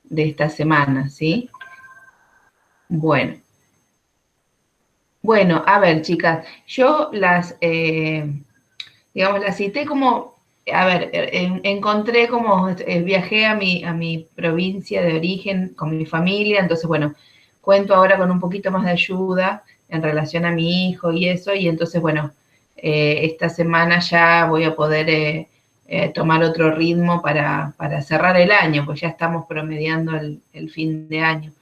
de esta semana, ¿sí? Bueno, a ver, chicas, yo digamos, las cité como, a ver, encontré como, viajé a mi provincia de origen con mi familia, entonces, bueno, cuento ahora con un poquito más de ayuda en relación a mi hijo y eso, y entonces, bueno, esta semana ya voy a poder tomar otro ritmo para cerrar el año, pues ya estamos promediando el fin de año.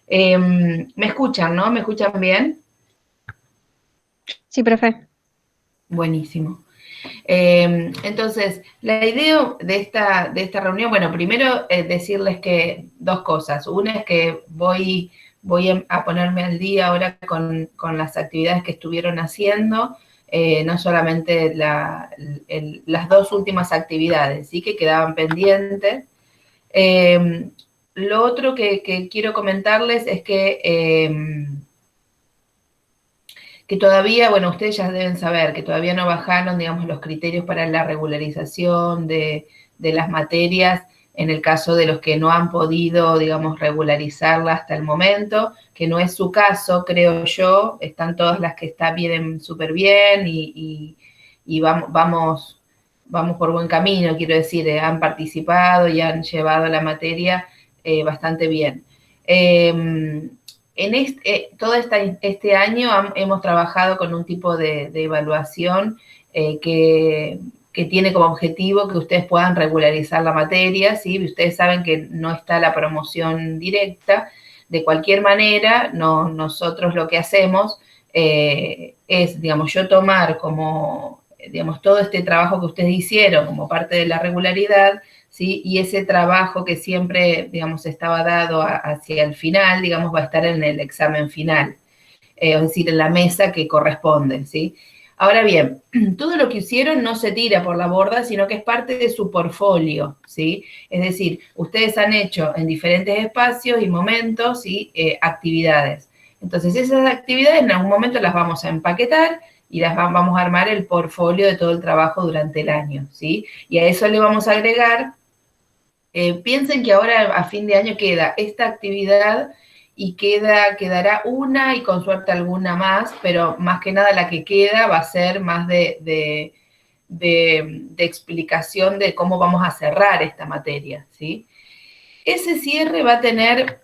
¿Me escuchan, no? ¿Me escuchan bien? Sí, profe. Buenísimo. Entonces, la idea de esta reunión, bueno, primero decirles que dos cosas. Una es que voy a ponerme al día ahora con las actividades que estuvieron haciendo, no solamente las dos últimas actividades, ¿sí? Que quedaban pendientes. Lo otro que quiero comentarles es que todavía, bueno, ustedes ya deben saber que todavía no bajaron, digamos, los criterios para la regularización de las materias en el caso de los que no han podido, digamos, regularizarla hasta el momento, que no es su caso, creo yo, están todas las que vienen súper bien y vamos por buen camino, quiero decir, han participado y han llevado la materia bastante bien. Todo este año hemos trabajado con un tipo de evaluación que tiene como objetivo que ustedes puedan regularizar la materia, ¿sí? Ustedes saben que no está la promoción directa. De cualquier manera, nosotros lo que hacemos es, digamos, yo tomar como, digamos, todo este trabajo que ustedes hicieron como parte de la regularidad, ¿sí? Y ese trabajo que siempre, digamos, estaba dado hacia el final, digamos, va a estar en el examen final, es decir, en la mesa que corresponde, ¿sí? Ahora bien, todo lo que hicieron no se tira por la borda, sino que es parte de su portfolio, ¿sí? Es decir, ustedes han hecho en diferentes espacios y momentos, ¿sí? Actividades. Entonces, esas actividades en algún momento las vamos a empaquetar y vamos a armar el portfolio de todo el trabajo durante el año, ¿sí? Y a eso le vamos a agregar piensen que ahora a fin de año queda esta actividad y quedará una y con suerte alguna más, pero más que nada la que queda va a ser más de explicación de cómo vamos a cerrar esta materia, ¿sí? Ese cierre va a tener,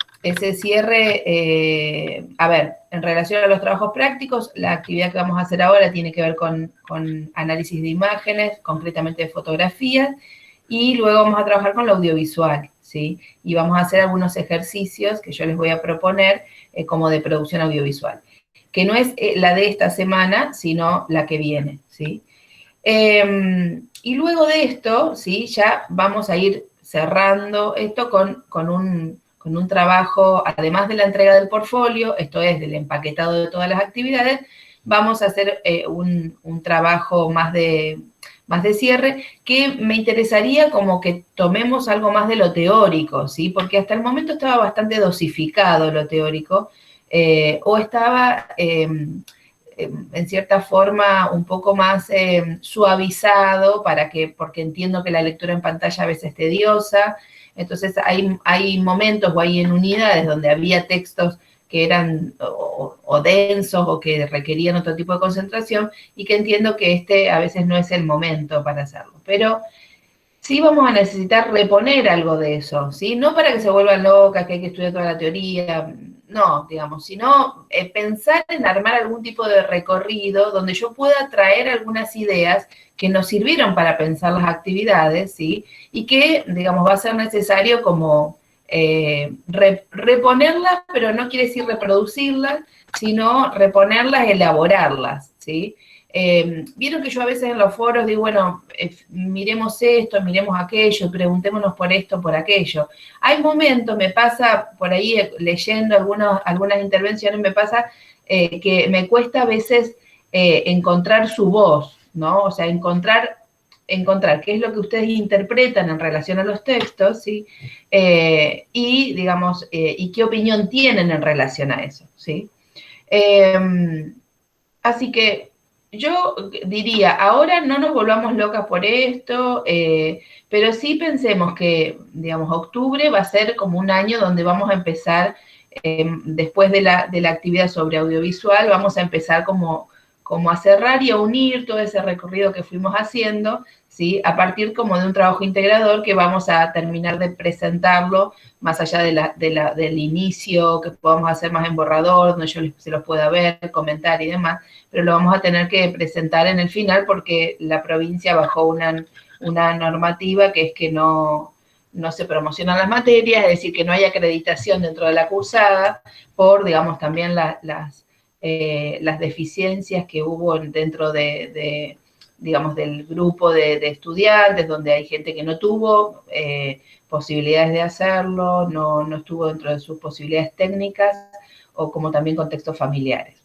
a ver, en relación a los trabajos prácticos, la actividad que vamos a hacer ahora tiene que ver con análisis de imágenes, concretamente de fotografías, y luego vamos a trabajar con lo audiovisual, ¿sí? Y vamos a hacer algunos ejercicios que yo les voy a proponer como de producción audiovisual, que no es la de esta semana, sino la que viene, ¿sí? Y luego de esto, ¿sí? Ya vamos a ir cerrando esto con un trabajo, además de la entrega del portfolio, esto es, del empaquetado de todas las actividades, vamos a hacer un trabajo más de cierre, que me interesaría como que tomemos algo más de lo teórico, ¿sí? Porque hasta el momento estaba bastante dosificado lo teórico, o estaba en cierta forma un poco más suavizado porque entiendo que la lectura en pantalla a veces es tediosa, entonces hay momentos o hay en unidades donde había textos que eran o densos o que requerían otro tipo de concentración y que entiendo que a veces no es el momento para hacerlo, pero sí vamos a necesitar reponer algo de eso, ¿sí? No para que se vuelvan locas, que hay que estudiar toda la teoría, no, digamos, sino pensar en armar algún tipo de recorrido donde yo pueda traer algunas ideas que nos sirvieron para pensar las actividades, ¿sí? Y que, digamos, va a ser necesario como reponerlas, pero no quiere decir reproducirlas, sino reponerlas, elaborarlas, ¿sí? Vieron que yo a veces en los foros digo, bueno, miremos esto, miremos aquello, preguntémonos por esto, por aquello. Hay momentos, me pasa por ahí leyendo algunas intervenciones, me pasa que me cuesta a veces encontrar su voz, ¿no? O sea, encontrar qué es lo que ustedes interpretan en relación a los textos, ¿sí? Y, digamos, y qué opinión tienen en relación a eso, ¿sí? Así que yo diría, ahora no nos volvamos locas por esto, pero sí pensemos que, digamos, octubre va a ser como un año donde vamos a empezar, después de la actividad sobre audiovisual, vamos a empezar como a cerrar y a unir todo ese recorrido que fuimos haciendo, ¿sí? A partir como de un trabajo integrador que vamos a terminar de presentarlo, más allá del inicio, que podamos hacer más en borrador, donde yo se los pueda ver, comentar y demás, pero lo vamos a tener que presentar en el final porque la provincia bajó una normativa que es que no se promocionan las materias, es decir, que no hay acreditación dentro de la cursada por, digamos, también las deficiencias que hubo dentro digamos, del grupo de estudiantes, donde hay gente que no tuvo posibilidades de hacerlo, no estuvo dentro de sus posibilidades técnicas, o como también contextos familiares.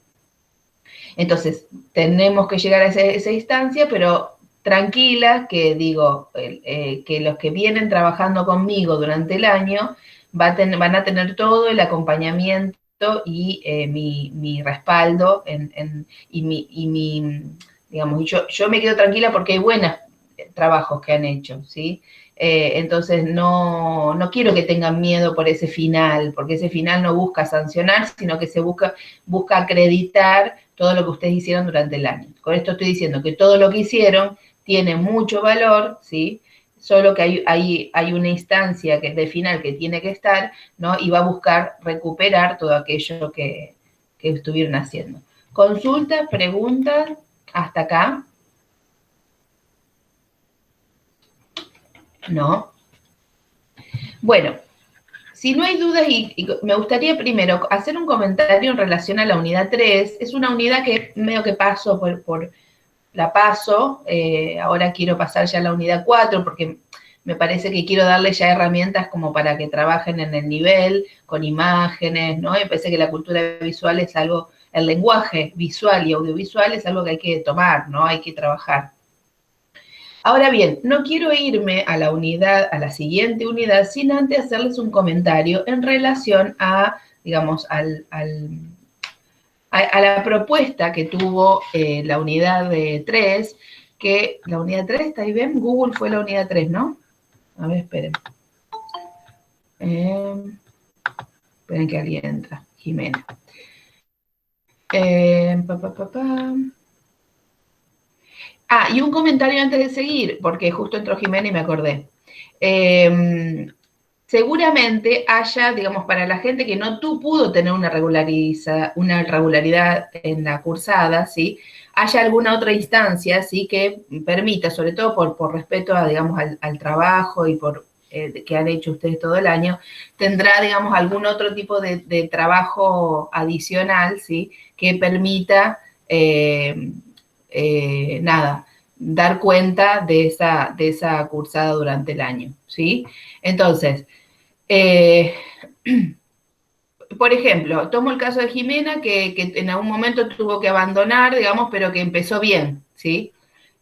Entonces, tenemos que llegar a esa instancia, pero tranquila, que digo, que los que vienen trabajando conmigo durante el año van a tener todo el acompañamiento y mi respaldo digamos, yo me quedo tranquila porque hay buenos trabajos que han hecho, ¿sí? Entonces no quiero que tengan miedo por ese final, porque ese final no busca sancionar, sino que se busca acreditar todo lo que ustedes hicieron durante el año. Con esto estoy diciendo que todo lo que hicieron tiene mucho valor, ¿sí? Solo que hay una instancia de final que tiene que estar, ¿no? Y va a buscar recuperar todo aquello que estuvieron haciendo. Consultas, preguntas, hasta acá. No. Bueno, si no hay dudas, y me gustaría primero hacer un comentario en relación a la unidad 3. Es una unidad que medio que paso la paso, ahora quiero pasar ya a la unidad 4 porque me parece que quiero darle ya herramientas como para que trabajen en el nivel, con imágenes, ¿no? Me parece que la cultura visual es algo, el lenguaje visual y audiovisual es algo que hay que tomar, ¿no? Hay que trabajar. Ahora bien, no quiero irme a a la siguiente unidad, sin antes hacerles un comentario en relación a, digamos, a la propuesta que tuvo la unidad de 3, que la unidad 3, ¿está ahí bien? Google fue la unidad 3, ¿no? A ver, esperen. Esperen que alguien entra, Jimena. Y un comentario antes de seguir, porque justo entró Jimena y me acordé. Seguramente haya, digamos, para la gente que no pudo tener una regularidad en la cursada, ¿sí? Haya alguna otra instancia, ¿sí? Que permita, sobre todo por respeto a, digamos, al trabajo y por que han hecho ustedes todo el año, tendrá, digamos, algún otro tipo de trabajo adicional, ¿sí? Que permita, dar cuenta de esa cursada durante el año, ¿sí? Entonces, por ejemplo, tomo el caso de Jimena, que en algún momento tuvo que abandonar, digamos, pero que empezó bien, ¿sí?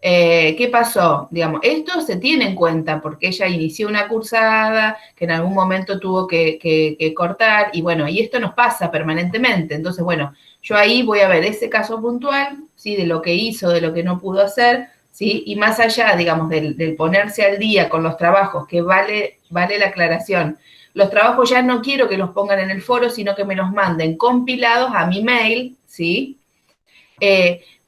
¿Qué pasó? Digamos, esto se tiene en cuenta porque ella inició una cursada que en algún momento tuvo que cortar y bueno, y esto nos pasa permanentemente. Entonces, bueno, yo ahí voy a ver ese caso puntual, ¿sí? De lo que hizo, de lo que no pudo hacer, ¿sí? Y más allá, digamos, del ponerse al día con los trabajos, que vale la aclaración. Los trabajos ya no quiero que los pongan en el foro, sino que me los manden compilados a mi mail, ¿sí?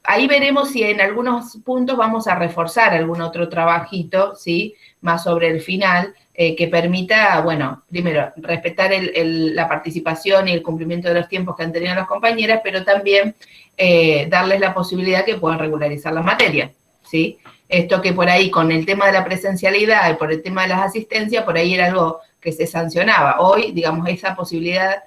Ahí veremos si en algunos puntos vamos a reforzar algún otro trabajito, ¿sí? Más sobre el final, que permita, bueno, primero, respetar la participación y el cumplimiento de los tiempos que han tenido las compañeras, pero también darles la posibilidad que puedan regularizar las materias, ¿sí? Esto que por ahí, con el tema de la presencialidad y por el tema de las asistencias, por ahí era algo que se sancionaba. Hoy, digamos, esa posibilidad,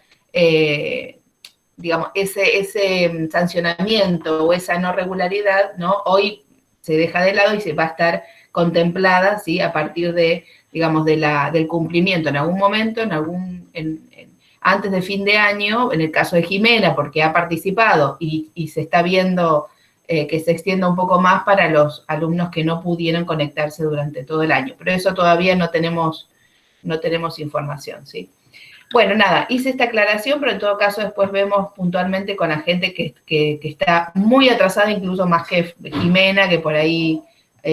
digamos, ese sancionamiento o esa no regularidad, ¿no? Hoy se deja de lado y se va a estar contemplada, ¿sí? A partir de, digamos, del cumplimiento en algún momento, antes de fin de año, en el caso de Jimena, porque ha participado y se está viendo que se extienda un poco más para los alumnos que no pudieron conectarse durante todo el año. Pero eso todavía no tenemos no tenemos información, ¿sí? Bueno, nada, hice esta aclaración, pero en todo caso después vemos puntualmente con la gente que está muy atrasada, incluso más que Jimena, que por ahí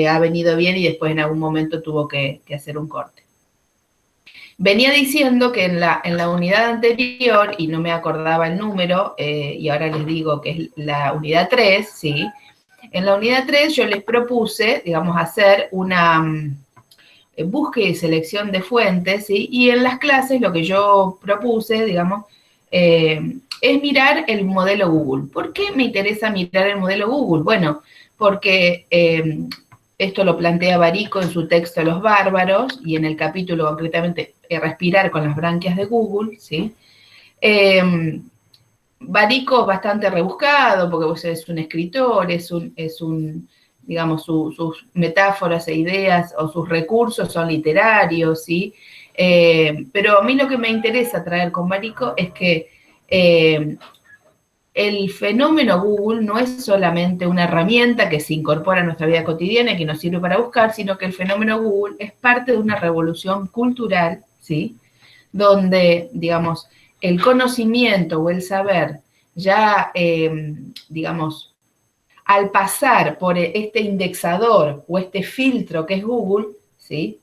ha venido bien y después en algún momento tuvo que hacer un corte. Venía diciendo que en la unidad anterior, y no me acordaba el número, y ahora les digo que es la unidad 3, ¿sí? En la unidad 3 yo les propuse, digamos, hacer una búsqueda y selección de fuentes, ¿sí? Y en las clases lo que yo propuse, digamos, es mirar el modelo Google. ¿Por qué me interesa mirar el modelo Google? Bueno, porque esto lo plantea Barico en su texto Los Bárbaros, y en el capítulo concretamente Respirar con las branquias de Google, ¿sí? Barico es bastante rebuscado, porque vos es un escritor, digamos, sus metáforas e ideas o sus recursos son literarios, ¿sí? Pero a mí lo que me interesa traer con Barico es que el fenómeno Google no es solamente una herramienta que se incorpora a nuestra vida cotidiana y que nos sirve para buscar, sino que el fenómeno Google es parte de una revolución cultural, ¿sí? Donde, digamos, el conocimiento o el saber ya, digamos, al pasar por este indexador o este filtro que es Google, ¿sí?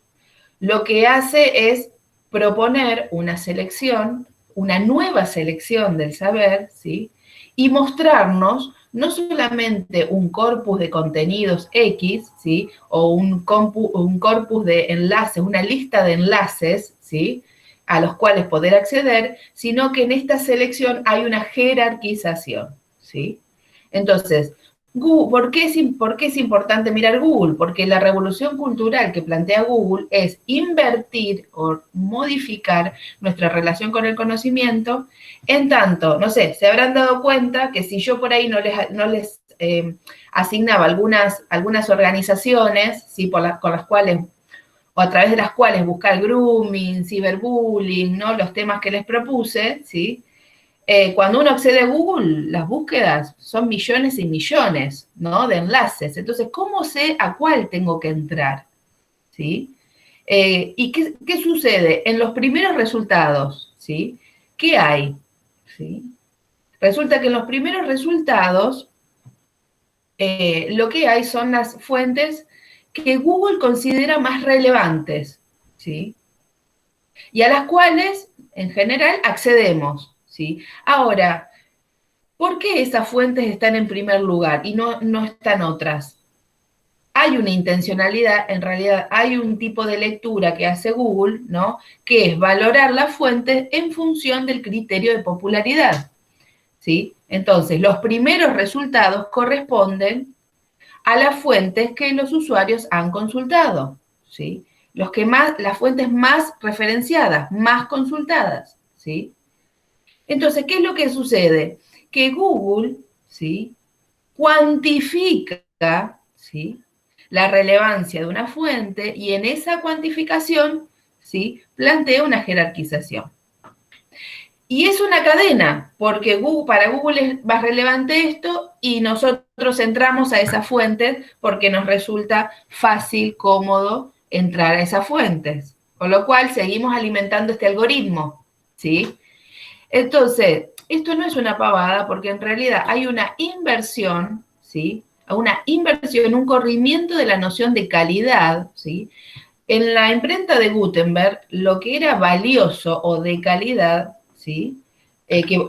Lo que hace es proponer una selección, una nueva selección del saber, ¿sí? Y mostrarnos no solamente un corpus de contenidos X, ¿sí? O un corpus de enlaces, una lista de enlaces, ¿sí? A los cuales poder acceder, sino que en esta selección hay una jerarquización, ¿sí? Entonces, ¿por qué es importante mirar Google? Porque la revolución cultural que plantea Google es invertir o modificar nuestra relación con el conocimiento, en tanto, no sé, se habrán dado cuenta que si yo por ahí no les asignaba algunas organizaciones, ¿sí? con las cuales, o a través de las cuales buscar grooming, ciberbullying, ¿no? Los temas que les propuse, ¿sí? Cuando uno accede a Google, las búsquedas son millones y millones, ¿no? De enlaces. Entonces, ¿cómo sé a cuál tengo que entrar? ¿Sí? ¿Y qué sucede? En los primeros resultados, ¿sí? ¿Qué hay? ¿Sí? Resulta que en los primeros resultados, lo que hay son las fuentes que Google considera más relevantes, ¿sí? Y a las cuales, en general, accedemos, ¿sí? Ahora, ¿por qué esas fuentes están en primer lugar y no están otras? Hay una intencionalidad, en realidad hay un tipo de lectura que hace Google, ¿no? Que es valorar las fuentes en función del criterio de popularidad, ¿sí? Entonces, los primeros resultados corresponden a las fuentes que los usuarios han consultado, ¿sí? Las fuentes más referenciadas, más consultadas, ¿sí? Entonces, ¿qué es lo que sucede? Que Google, ¿sí? Cuantifica, ¿sí? La relevancia de una fuente y en esa cuantificación, ¿sí? Plantea una jerarquización. Y es una cadena, porque para Google es más relevante esto y nosotros entramos a esas fuentes porque nos resulta fácil, cómodo entrar a esas fuentes. Con lo cual seguimos alimentando este algoritmo, ¿sí? Entonces, esto no es una pavada porque en realidad hay una inversión, ¿sí? Una inversión, un corrimiento de la noción de calidad, ¿sí? En la imprenta de Gutenberg, lo que era valioso o de calidad, ¿sí?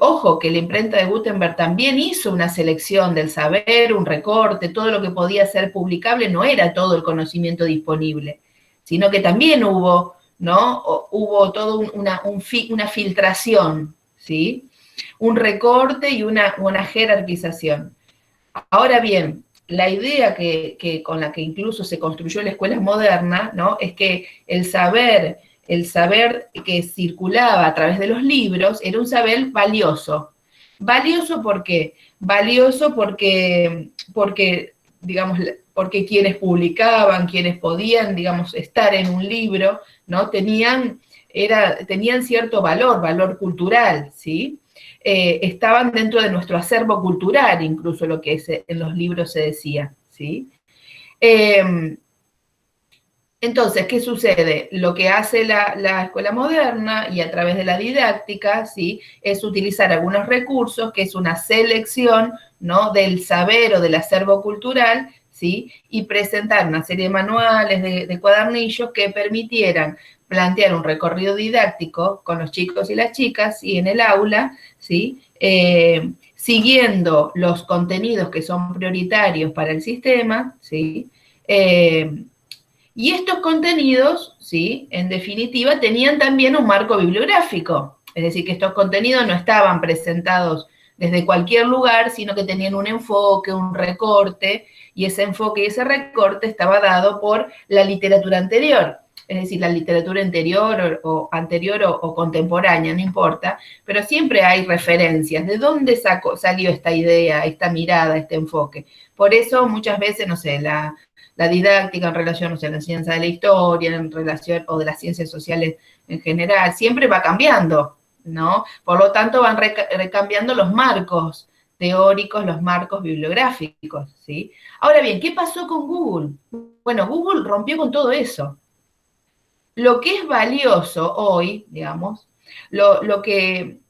Ojo, que la imprenta de Gutenberg también hizo una selección del saber, un recorte, todo lo que podía ser publicable, no era todo el conocimiento disponible, sino que también hubo, ¿no? Hubo toda una filtración, ¿sí? Un recorte y una jerarquización. Ahora bien, la idea con la que incluso se construyó la escuela moderna, ¿no? Es que el saber que circulaba a través de los libros era un saber valioso. ¿Valioso por qué? Valioso porque digamos, porque quienes publicaban, quienes podían, digamos, estar en un libro, ¿no? Tenían cierto valor cultural, ¿sí? Estaban dentro de nuestro acervo cultural, incluso lo que en los libros se decía, ¿sí? Entonces, ¿qué sucede? Lo que hace la escuela moderna y a través de la didáctica, ¿sí? Es utilizar algunos recursos, que es una selección, ¿no? Del saber o del acervo cultural, ¿sí? Y presentar una serie de manuales, de cuadernillos que permitieran plantear un recorrido didáctico con los chicos y las chicas, y en el aula, ¿sí? Siguiendo los contenidos que son prioritarios para el sistema, ¿sí? Y estos contenidos, ¿sí? En definitiva, tenían también un marco bibliográfico. Es decir, que estos contenidos no estaban presentados desde cualquier lugar, sino que tenían un enfoque, un recorte, y ese enfoque y ese recorte estaba dado por la literatura anterior. Es decir, la literatura anterior o contemporánea, no importa, pero siempre hay referencias. ¿De dónde salió esta idea, esta mirada, este enfoque? Por eso muchas veces, no sé, la didáctica en relación, o sea, la ciencia de la historia, en relación, o de las ciencias sociales en general, siempre va cambiando, ¿no? Por lo tanto, van recambiando los marcos teóricos, los marcos bibliográficos, ¿sí? Ahora bien, ¿qué pasó con Google? Bueno, Google rompió con todo eso. Lo que es valioso hoy, digamos, lo que,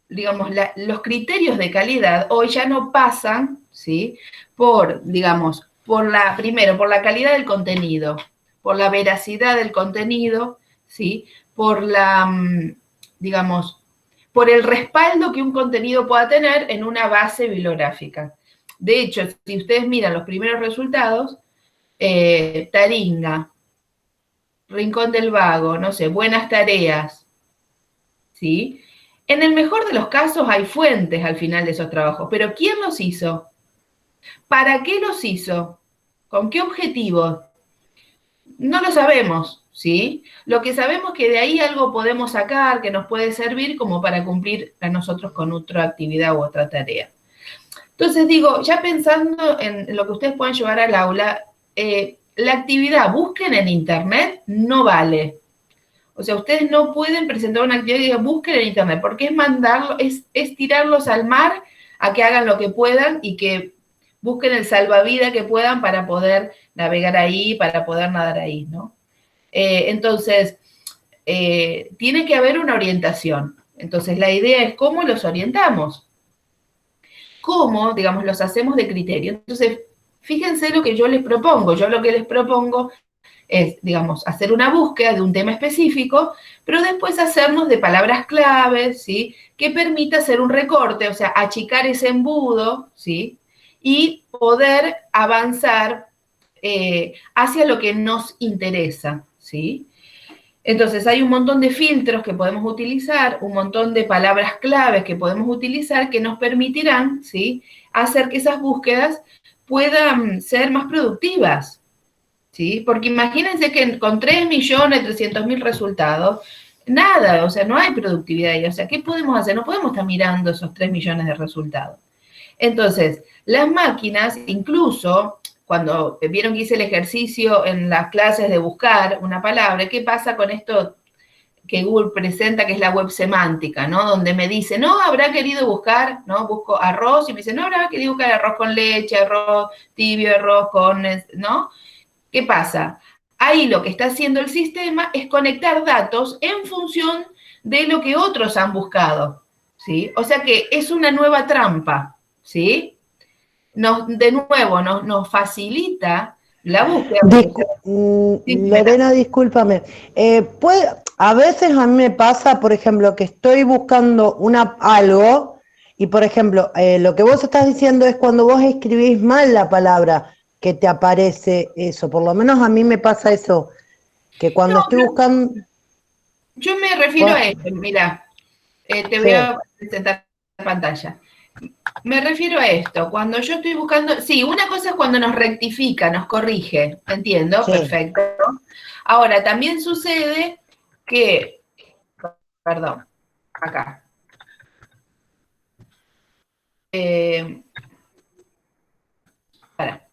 digamos, los criterios de calidad hoy ya no pasan, ¿sí? Por, digamos, primero, por la calidad del contenido, por la veracidad del contenido, ¿sí? Por digamos, por el respaldo que un contenido pueda tener en una base bibliográfica. De hecho, si ustedes miran los primeros resultados, Taringa, Rincón del Vago, no sé, Buenas Tareas, ¿sí? En el mejor de los casos hay fuentes al final de esos trabajos, pero ¿quién los hizo? ¿Para qué los hizo? ¿Con qué objetivo? No lo sabemos, ¿sí? Lo que sabemos es que de ahí algo podemos sacar que nos puede servir como para cumplir a nosotros con otra actividad u otra tarea. Entonces digo, ya pensando en lo que ustedes pueden llevar al aula, la actividad busquen en internet no vale. O sea, ustedes no pueden presentar una actividad y digan, busquen en internet, porque es mandarlo, es tirarlos al mar a que hagan lo que puedan y que busquen el salvavidas que puedan para poder navegar ahí, para poder nadar ahí, ¿no? Entonces, tiene que haber una orientación. Entonces, la idea es cómo los orientamos, cómo, digamos, los hacemos de criterio. Entonces, fíjense lo que yo les propongo. Yo lo que les propongo es, digamos, hacer una búsqueda de un tema específico, pero después hacernos de palabras claves, ¿sí? Que permita hacer un recorte, o sea, achicar ese embudo, ¿sí? Y poder avanzar hacia lo que nos interesa, ¿sí? Entonces, hay un montón de filtros que podemos utilizar, un montón de palabras claves que podemos utilizar que nos permitirán, ¿sí? Hacer que esas búsquedas puedan ser más productivas, ¿sí? Porque imagínense que con 3.300.000 resultados, nada, o sea, no hay productividad ahí. O sea, ¿qué podemos hacer? No podemos estar mirando esos 3 millones de resultados. Entonces, las máquinas, incluso cuando vieron que hice el ejercicio en las clases de buscar una palabra, ¿qué pasa con esto que Google presenta, que es la web semántica, ¿no? Donde me dice, no, habrá querido buscar, ¿no? Busco arroz y me dice, no, habrá querido buscar arroz con leche, arroz tibio, arroz con, ¿no? ¿Qué pasa? Ahí lo que está haciendo el sistema es conectar datos en función de lo que otros han buscado, ¿sí? O sea que es una nueva trampa, ¿sí? De nuevo, nos facilita la búsqueda. Lorena, discúlpame. A veces a mí me pasa, por ejemplo, que estoy buscando algo y, por ejemplo, lo que vos estás diciendo es cuando vos escribís mal la palabra que te aparece eso. Por lo menos a mí me pasa eso, que cuando estoy buscando... Yo me refiero a esto, mira, te voy a presentar la pantalla. Me refiero a esto, cuando yo estoy buscando, sí, una cosa es cuando nos rectifica, nos corrige, ¿entiendo? Sí. Perfecto. Ahora, también sucede que, perdón, acá. Para.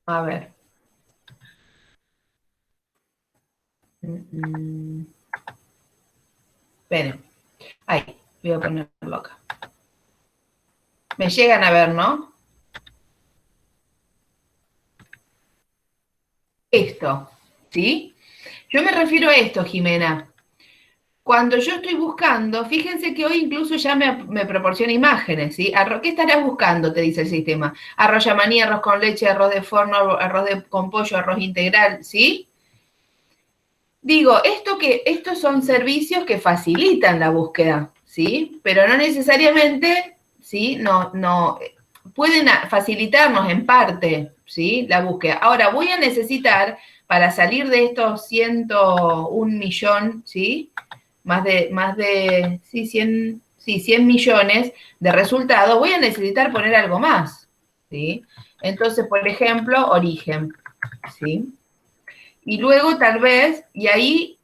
A ver. Esperen. Ahí, voy a ponerlo acá. Me llegan a ver, ¿no? esto, ¿sí? Yo me refiero a esto, Jimena. Cuando yo estoy buscando, fíjense que hoy incluso ya me proporciona imágenes, ¿sí? ¿Qué estarás buscando? Te dice el sistema. Arroz yamaní, arroz con leche, arroz de forno, con pollo, arroz integral, ¿sí? Digo, estos son servicios que facilitan la búsqueda, ¿sí? Pero no necesariamente, ¿sí? No, pueden facilitarnos en parte, ¿sí? La búsqueda. Ahora, voy a necesitar, para salir de estos 101 millón, ¿sí? Más de 100 millones de resultados, voy a necesitar poner algo más, ¿sí? Entonces, por ejemplo, origen, ¿sí? Y luego tal vez, y ahí,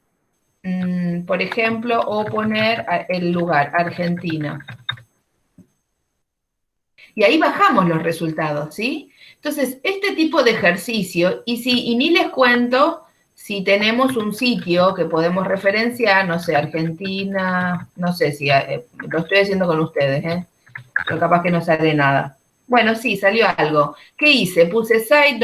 por ejemplo, o poner el lugar, Argentina. Y ahí bajamos los resultados, ¿sí? Entonces, este tipo de ejercicio, y ni les cuento si tenemos un sitio que podemos referenciar, no sé, Argentina, no sé si lo estoy haciendo con ustedes, pero capaz que no sale nada. Bueno, sí, salió algo. ¿Qué hice? Puse site,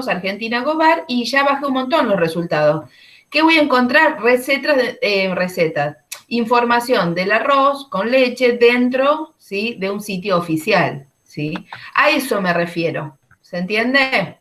Argentina Gobar, y ya bajé un montón los resultados. ¿Qué voy a encontrar? Recetas. Información del arroz con leche dentro, ¿sí? De un sitio oficial, ¿sí? A eso me refiero. ¿Se entiende?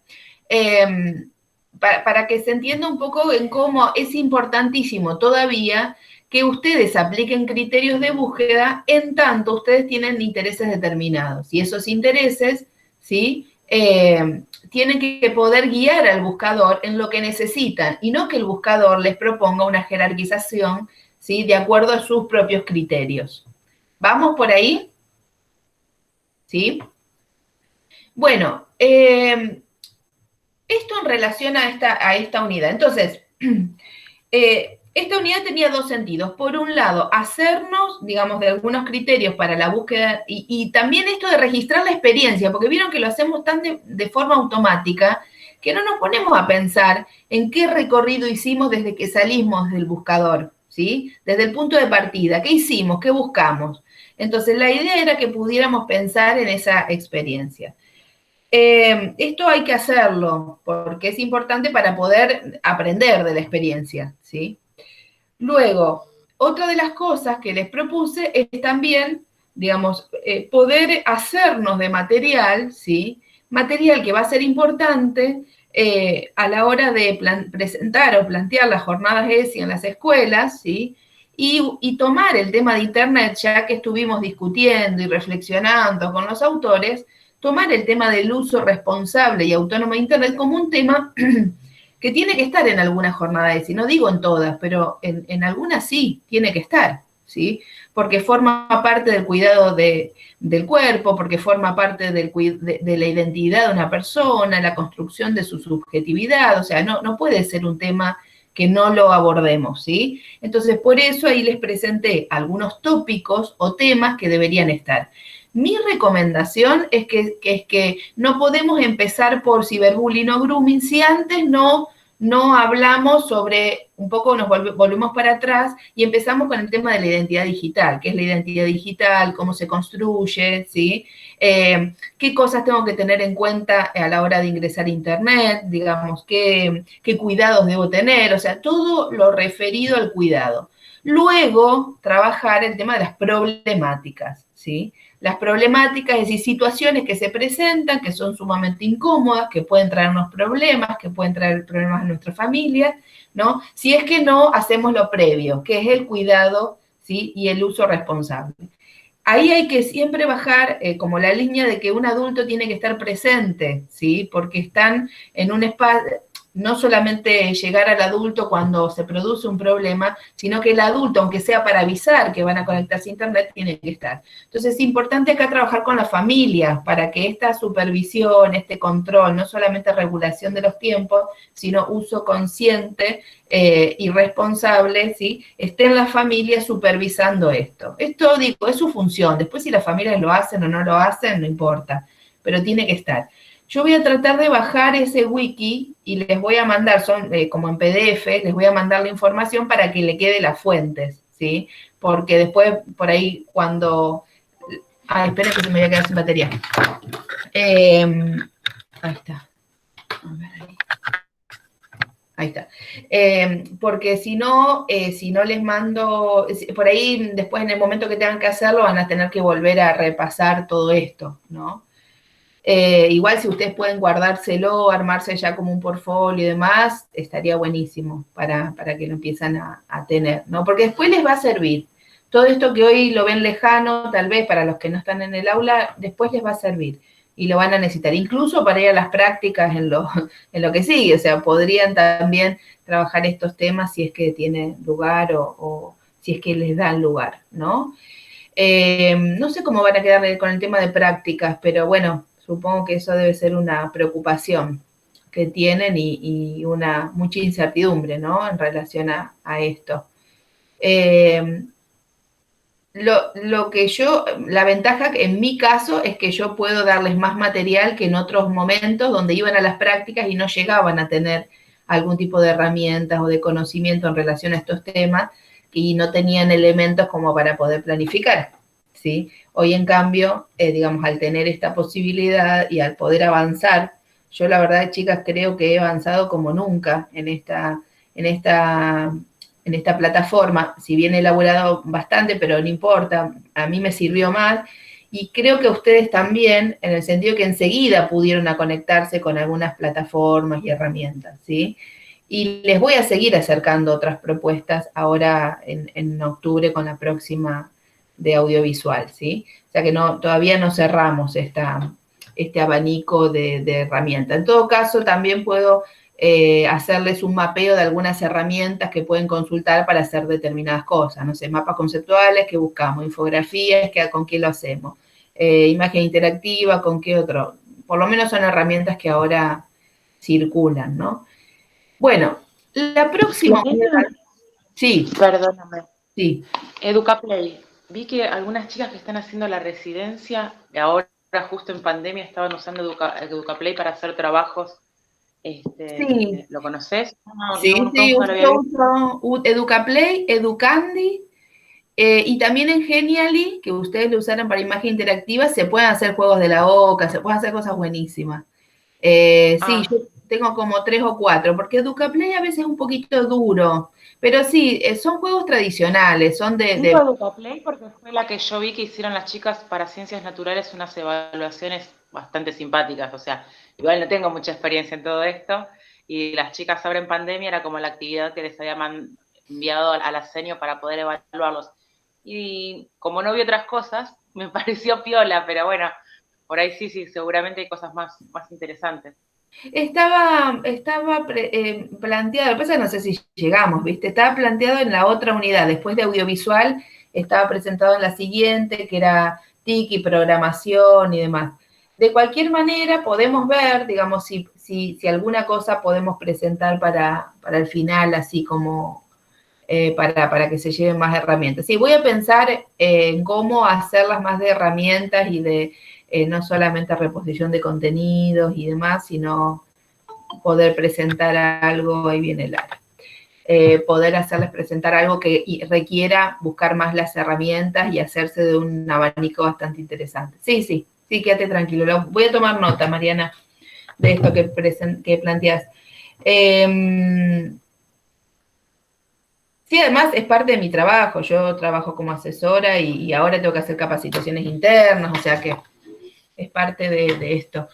Para que se entienda un poco en cómo es importantísimo todavía que ustedes apliquen criterios de búsqueda en tanto ustedes tienen intereses determinados. Y esos intereses, ¿sí? Tienen que poder guiar al buscador en lo que necesitan y no que el buscador les proponga una jerarquización, ¿sí? De acuerdo a sus propios criterios. ¿Vamos por ahí? ¿Sí? Bueno, esto en relación a esta unidad. Entonces, esta unidad tenía dos sentidos. Por un lado, hacernos, digamos, de algunos criterios para la búsqueda y también esto de registrar la experiencia, porque vieron que lo hacemos tan de forma automática que no nos ponemos a pensar en qué recorrido hicimos desde que salimos del buscador, ¿sí? Desde el punto de partida, ¿qué hicimos? ¿Qué buscamos? Entonces, la idea era que pudiéramos pensar en esa experiencia. Esto hay que hacerlo porque es importante para poder aprender de la experiencia, ¿sí? Luego, otra de las cosas que les propuse es también, digamos, poder hacernos de material, ¿sí? Material que va a ser importante a la hora de presentar o plantear las jornadas ESI en las escuelas, ¿sí? Y tomar el tema de Internet, ya que estuvimos discutiendo y reflexionando con los autores, tomar el tema del uso responsable y autónomo de Internet como un tema que tiene que estar en algunas jornadas ESI, no digo en todas, pero en algunas sí, tiene que estar, ¿sí? Porque forma parte del cuidado del cuerpo, porque forma parte de la identidad de una persona, la construcción de su subjetividad, o sea, no puede ser un tema que no lo abordemos, ¿sí? Entonces, por eso ahí les presenté algunos tópicos o temas que deberían estar. Mi recomendación es que no podemos empezar por ciberbullying o grooming si antes no hablamos sobre, un poco nos volvemos para atrás y empezamos con el tema de la identidad digital. ¿Qué es la identidad digital? ¿Cómo se construye? ¿Sí? ¿Qué cosas tengo que tener en cuenta a la hora de ingresar a Internet? Digamos, ¿qué cuidados debo tener? O sea, todo lo referido al cuidado. Luego, trabajar el tema de las problemáticas, ¿sí? Las problemáticas, es decir, situaciones que se presentan, que son sumamente incómodas, que pueden traernos problemas, que pueden traer problemas a nuestra familia, ¿no? Si es que no hacemos lo previo, que es el cuidado, ¿sí? Y el uso responsable. Ahí hay que siempre bajar como la línea de que un adulto tiene que estar presente, ¿sí? Porque están en un espacio, no solamente llegar al adulto cuando se produce un problema, sino que el adulto, aunque sea para avisar que van a conectarse a Internet, tiene que estar. Entonces es importante acá trabajar con la familia para que esta supervisión, este control, no solamente regulación de los tiempos, sino uso consciente y responsable, ¿sí? Esté en la familia supervisando esto. Esto, digo, es su función. Después si las familias lo hacen o no lo hacen, no importa, pero tiene que estar. Yo voy a tratar de bajar ese wiki y les voy a mandar, son como en PDF, les voy a mandar la información para que le quede las fuentes, ¿sí? Porque después, por ahí, cuando... Ay, esperen que se me voy a quedar sin batería. Ahí está. A ver ahí. Ahí está. Porque si no les mando, por ahí después en el momento que tengan que hacerlo van a tener que volver a repasar todo esto, ¿no? Igual si ustedes pueden guardárselo, armarse ya como un portfolio y demás, estaría buenísimo para que lo empiezan a tener, ¿no? Porque después les va a servir. Todo esto que hoy lo ven lejano, tal vez para los que no están en el aula, después les va a servir y lo van a necesitar, incluso para ir a las prácticas en lo que sigue. O sea, podrían también trabajar estos temas si es que tienen lugar o si es que les dan lugar, ¿no? No sé cómo van a quedar con el tema de prácticas, pero bueno, supongo que eso debe ser una preocupación que tienen y mucha incertidumbre, ¿no? En relación a esto. La ventaja en mi caso es que yo puedo darles más material que en otros momentos donde iban a las prácticas y no llegaban a tener algún tipo de herramientas o de conocimiento en relación a estos temas y no tenían elementos como para poder planificar, ¿sí? Hoy, en cambio, digamos, al tener esta posibilidad y al poder avanzar, yo la verdad, chicas, creo que he avanzado como nunca en esta plataforma, si bien he elaborado bastante, pero no importa, a mí me sirvió más, y creo que a ustedes también, en el sentido que enseguida pudieron a conectarse con algunas plataformas y herramientas, ¿sí? Y les voy a seguir acercando otras propuestas ahora en octubre con la próxima de audiovisual, ¿sí? O sea que todavía no cerramos este abanico de herramientas. En todo caso, también puedo hacerles un mapeo de algunas herramientas que pueden consultar para hacer determinadas cosas. No sé, mapas conceptuales, ¿qué buscamos? Infografías, ¿con qué lo hacemos? Imagen interactiva, ¿con qué otro? Por lo menos son herramientas que ahora circulan, ¿no? Bueno, la próxima... Sí. Perdóname. Sí. Educaplay. Vi que algunas chicas que están haciendo la residencia, ahora justo en pandemia, estaban usando Educaplay para hacer trabajos. Sí. ¿Lo conoces? Sí, yo uso Educaplay, Educandi, y también en Genially, que ustedes lo usaron para imagen interactiva, se pueden hacer juegos de la OCA, se pueden hacer cosas buenísimas. Sí, yo tengo como 3 o 4, porque Educaplay a veces es un poquito duro, pero sí, son juegos tradicionales, son de... Educaplay porque fue la que yo vi que hicieron las chicas para ciencias naturales unas evaluaciones bastante simpáticas, o sea, igual no tengo mucha experiencia en todo esto, y las chicas ahora en pandemia era como la actividad que les había enviado a la senio para poder evaluarlos. Y como no vi otras cosas, me pareció piola, pero bueno, por ahí sí, seguramente hay cosas más interesantes. Estaba planteado, lo que pasa es que no sé si llegamos, ¿viste? Estaba planteado en la otra unidad, después de audiovisual, estaba presentado en la siguiente, que era TIC y programación y demás. De cualquier manera, podemos ver, digamos, si alguna cosa podemos presentar para el final, así como para que se lleven más herramientas. Sí, voy a pensar en cómo hacerlas más de herramientas y de no solamente reposición de contenidos y demás, sino poder presentar algo, ahí viene Lara, poder hacerles presentar algo que requiera buscar más las herramientas y hacerse de un abanico bastante interesante. Sí, quédate tranquilo. Voy a tomar nota, Mariana, de esto que planteas. Sí, además es parte de mi trabajo. Yo trabajo como asesora y ahora tengo que hacer capacitaciones internas, o sea que es parte de esto.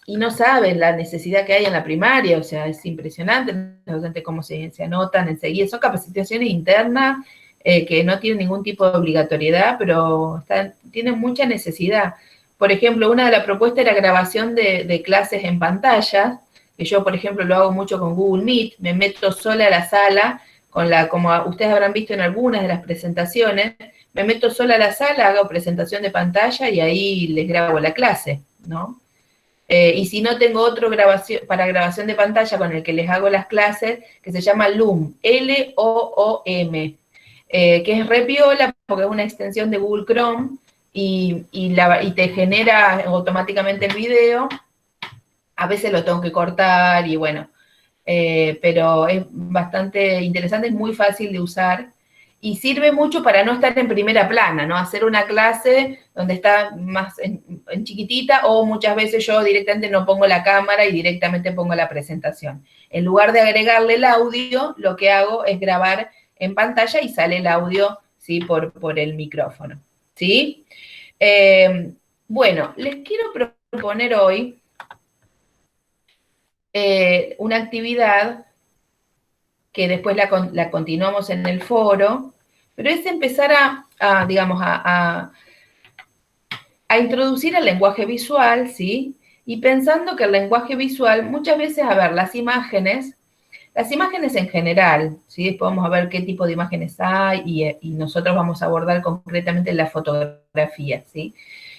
Y no sabes la necesidad que hay en la primaria, o sea, es impresionante los docentes cómo se anotan enseguida. Son capacitaciones internas que no tienen ningún tipo de obligatoriedad, pero tienen mucha necesidad. Por ejemplo, una de las propuestas era grabación de clases en pantalla, que yo, por ejemplo, lo hago mucho con Google Meet, me meto sola a la sala, como ustedes habrán visto en algunas de las presentaciones, me meto sola a la sala, hago presentación de pantalla y ahí les grabo la clase, ¿no? Y si no, tengo otro para grabación de pantalla con el que les hago las clases, que se llama Loom, L-O-O-M, que es re piola porque es una extensión de Google Chrome y te genera automáticamente el video. A veces lo tengo que cortar y bueno, pero es bastante interesante, es muy fácil de usar. Y sirve mucho para no estar en primera plana, ¿no? Hacer una clase donde está más en chiquitita, o muchas veces yo directamente no pongo la cámara y directamente pongo la presentación. En lugar de agregarle el audio, lo que hago es grabar en pantalla y sale el audio, ¿sí? Por el micrófono, ¿sí? Bueno, les quiero proponer hoy una actividad que después la continuamos en el foro, pero es empezar a introducir el lenguaje visual, ¿sí? Y pensando que el lenguaje visual, muchas veces, a ver, las imágenes en general, ¿sí? Podemos ver qué tipo de imágenes hay y nosotros vamos a abordar concretamente la fotografía, ¿sí?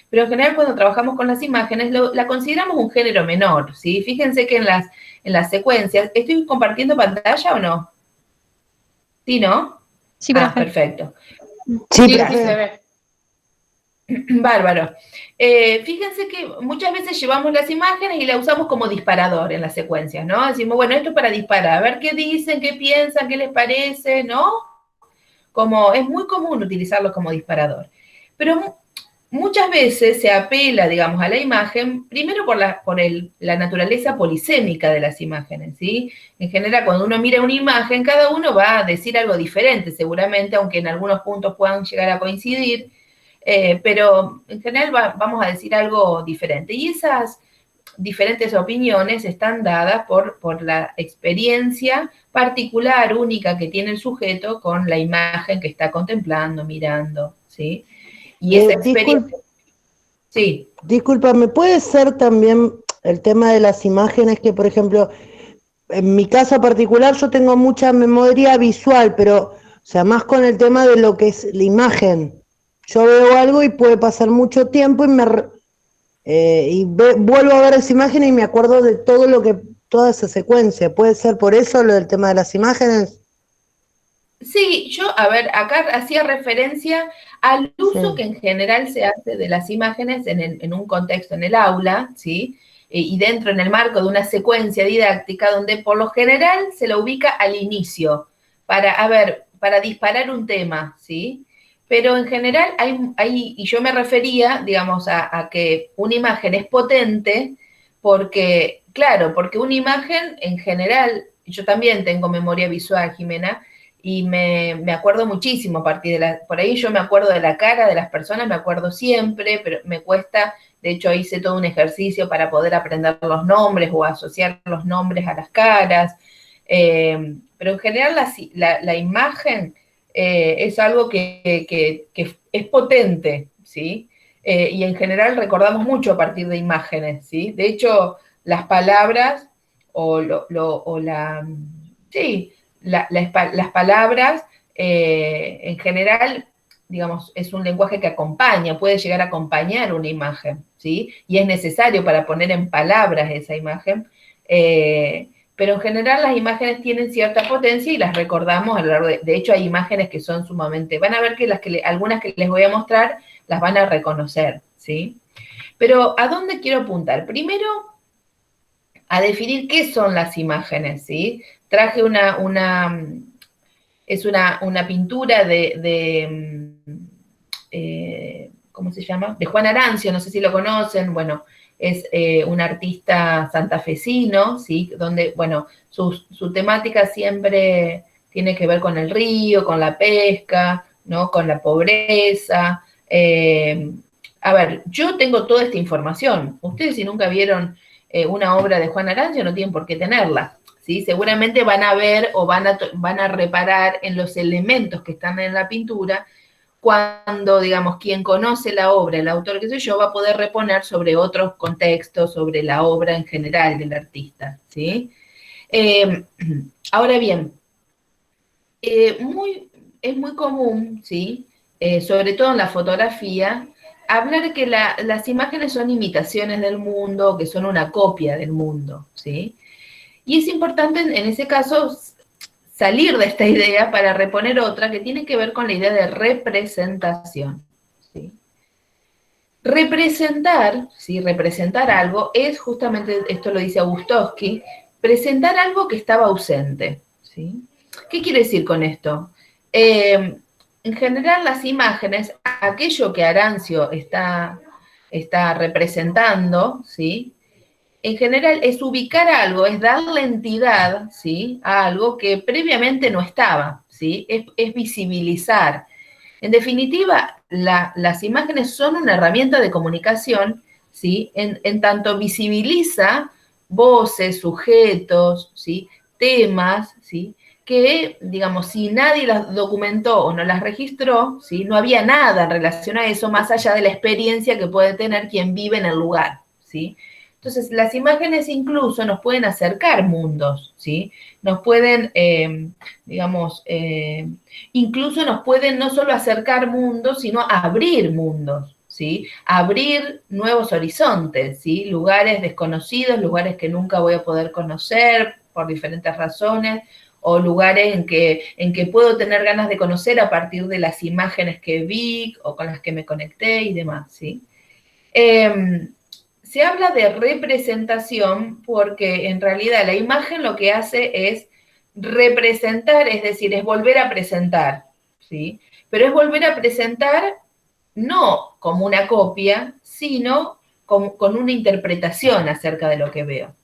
Pero en general cuando trabajamos con las imágenes la consideramos un género menor, ¿sí? Fíjense que en las secuencias, ¿estoy compartiendo pantalla o no? ¿Sí, no? Sí, profe. Perfecto. Sí, Sí, profe. se ve. Bárbaro. Fíjense que muchas veces llevamos las imágenes y las usamos como disparador en las secuencias, ¿no? Decimos, bueno, esto es para disparar, a ver qué dicen, qué piensan, qué les parece, ¿no? Como es muy común utilizarlos como disparador. Pero muchas veces se apela, digamos, a la imagen, primero por la naturaleza polisémica de las imágenes, ¿sí? En general, cuando uno mira una imagen, cada uno va a decir algo diferente, seguramente, aunque en algunos puntos puedan llegar a coincidir, pero en general vamos a decir algo diferente. Y esas diferentes opiniones están dadas por la experiencia particular, única que tiene el sujeto con la imagen que está contemplando, mirando, ¿sí? Y esa experiencia... Sí. Discúlpame, puede ser también el tema de las imágenes que, por ejemplo, en mi caso particular yo tengo mucha memoria visual, pero, o sea, más con el tema de lo que es la imagen. Yo veo algo y puede pasar mucho tiempo y vuelvo a ver esa imagen y me acuerdo de toda esa secuencia. ¿Puede ser por eso lo del tema de las imágenes? Sí, yo, a ver, acá hacía referencia al uso Sí. que en general se hace de las imágenes en un contexto en el aula, ¿sí? Y dentro, en el marco de una secuencia didáctica, donde por lo general se la ubica al inicio, para disparar un tema, ¿sí? Pero en general y yo me refería, digamos, a que una imagen es potente porque, claro, porque una imagen en general, yo también tengo memoria visual, Jimena, y me acuerdo muchísimo a partir por ahí yo me acuerdo de la cara de las personas, me acuerdo siempre, pero me cuesta, de hecho hice todo un ejercicio para poder aprender los nombres o asociar los nombres a las caras, pero en general la imagen es algo que es potente, ¿sí? Y en general recordamos mucho a partir de imágenes, ¿sí? De hecho, las palabras sí, las palabras, en general, digamos, es un lenguaje que acompaña, puede llegar a acompañar una imagen, ¿sí? Y es necesario para poner en palabras esa imagen, pero en general las imágenes tienen cierta potencia y las recordamos a lo largo de hecho, hay imágenes que son sumamente, van a ver que algunas que les voy a mostrar las van a reconocer, ¿sí? Pero, ¿a dónde quiero apuntar? Primero, a definir qué son las imágenes, ¿sí? Traje una pintura ¿cómo se llama? De Juan Arancio, no sé si lo conocen, bueno, es un artista santafesino, ¿sí? Donde, bueno, su temática siempre tiene que ver con el río, con la pesca, ¿no? Con la pobreza. A ver, yo tengo toda esta información. Ustedes si nunca vieron una obra de Juan Arancio no tienen por qué tenerla, ¿sí? Seguramente van a ver o van a reparar en los elementos que están en la pintura cuando, digamos, quien conoce la obra, el autor, qué sé yo, va a poder reponer sobre otros contextos, sobre la obra en general del artista, ¿sí? Ahora bien, es muy común, ¿sí? Sobre todo en la fotografía, hablar que las imágenes son imitaciones del mundo, que son una copia del mundo, ¿sí? Y es importante en ese caso salir de esta idea para reponer otra que tiene que ver con la idea de representación, ¿sí? Representar, ¿sí? Representar algo es justamente, esto lo dice Augustowski, presentar algo que estaba ausente, ¿sí? ¿Qué quiere decir con esto? en general las imágenes, aquello que Arancio está representando, ¿sí? En general es ubicar algo, es darle entidad, ¿sí? A algo que previamente no estaba, ¿sí? Es visibilizar. En definitiva, las imágenes son una herramienta de comunicación, ¿sí? En tanto visibiliza voces, sujetos, ¿sí? Temas, ¿sí? Que, digamos, si nadie las documentó o no las registró, ¿sí? No había nada en relación a eso, más allá de la experiencia que puede tener quien vive en el lugar, ¿sí? Entonces, las imágenes incluso nos pueden acercar mundos, ¿sí? Nos pueden, digamos, incluso nos pueden no solo acercar mundos, sino abrir mundos, ¿sí? Abrir nuevos horizontes, ¿sí? Lugares desconocidos, lugares que nunca voy a poder conocer por diferentes razones, o lugares en que puedo tener ganas de conocer a partir de las imágenes que vi o con las que me conecté y demás, ¿sí? Se habla de representación porque en realidad la imagen lo que hace es representar, es decir, es volver a presentar, ¿sí? Pero es volver a presentar no como una copia, sino con una interpretación acerca de lo que veo.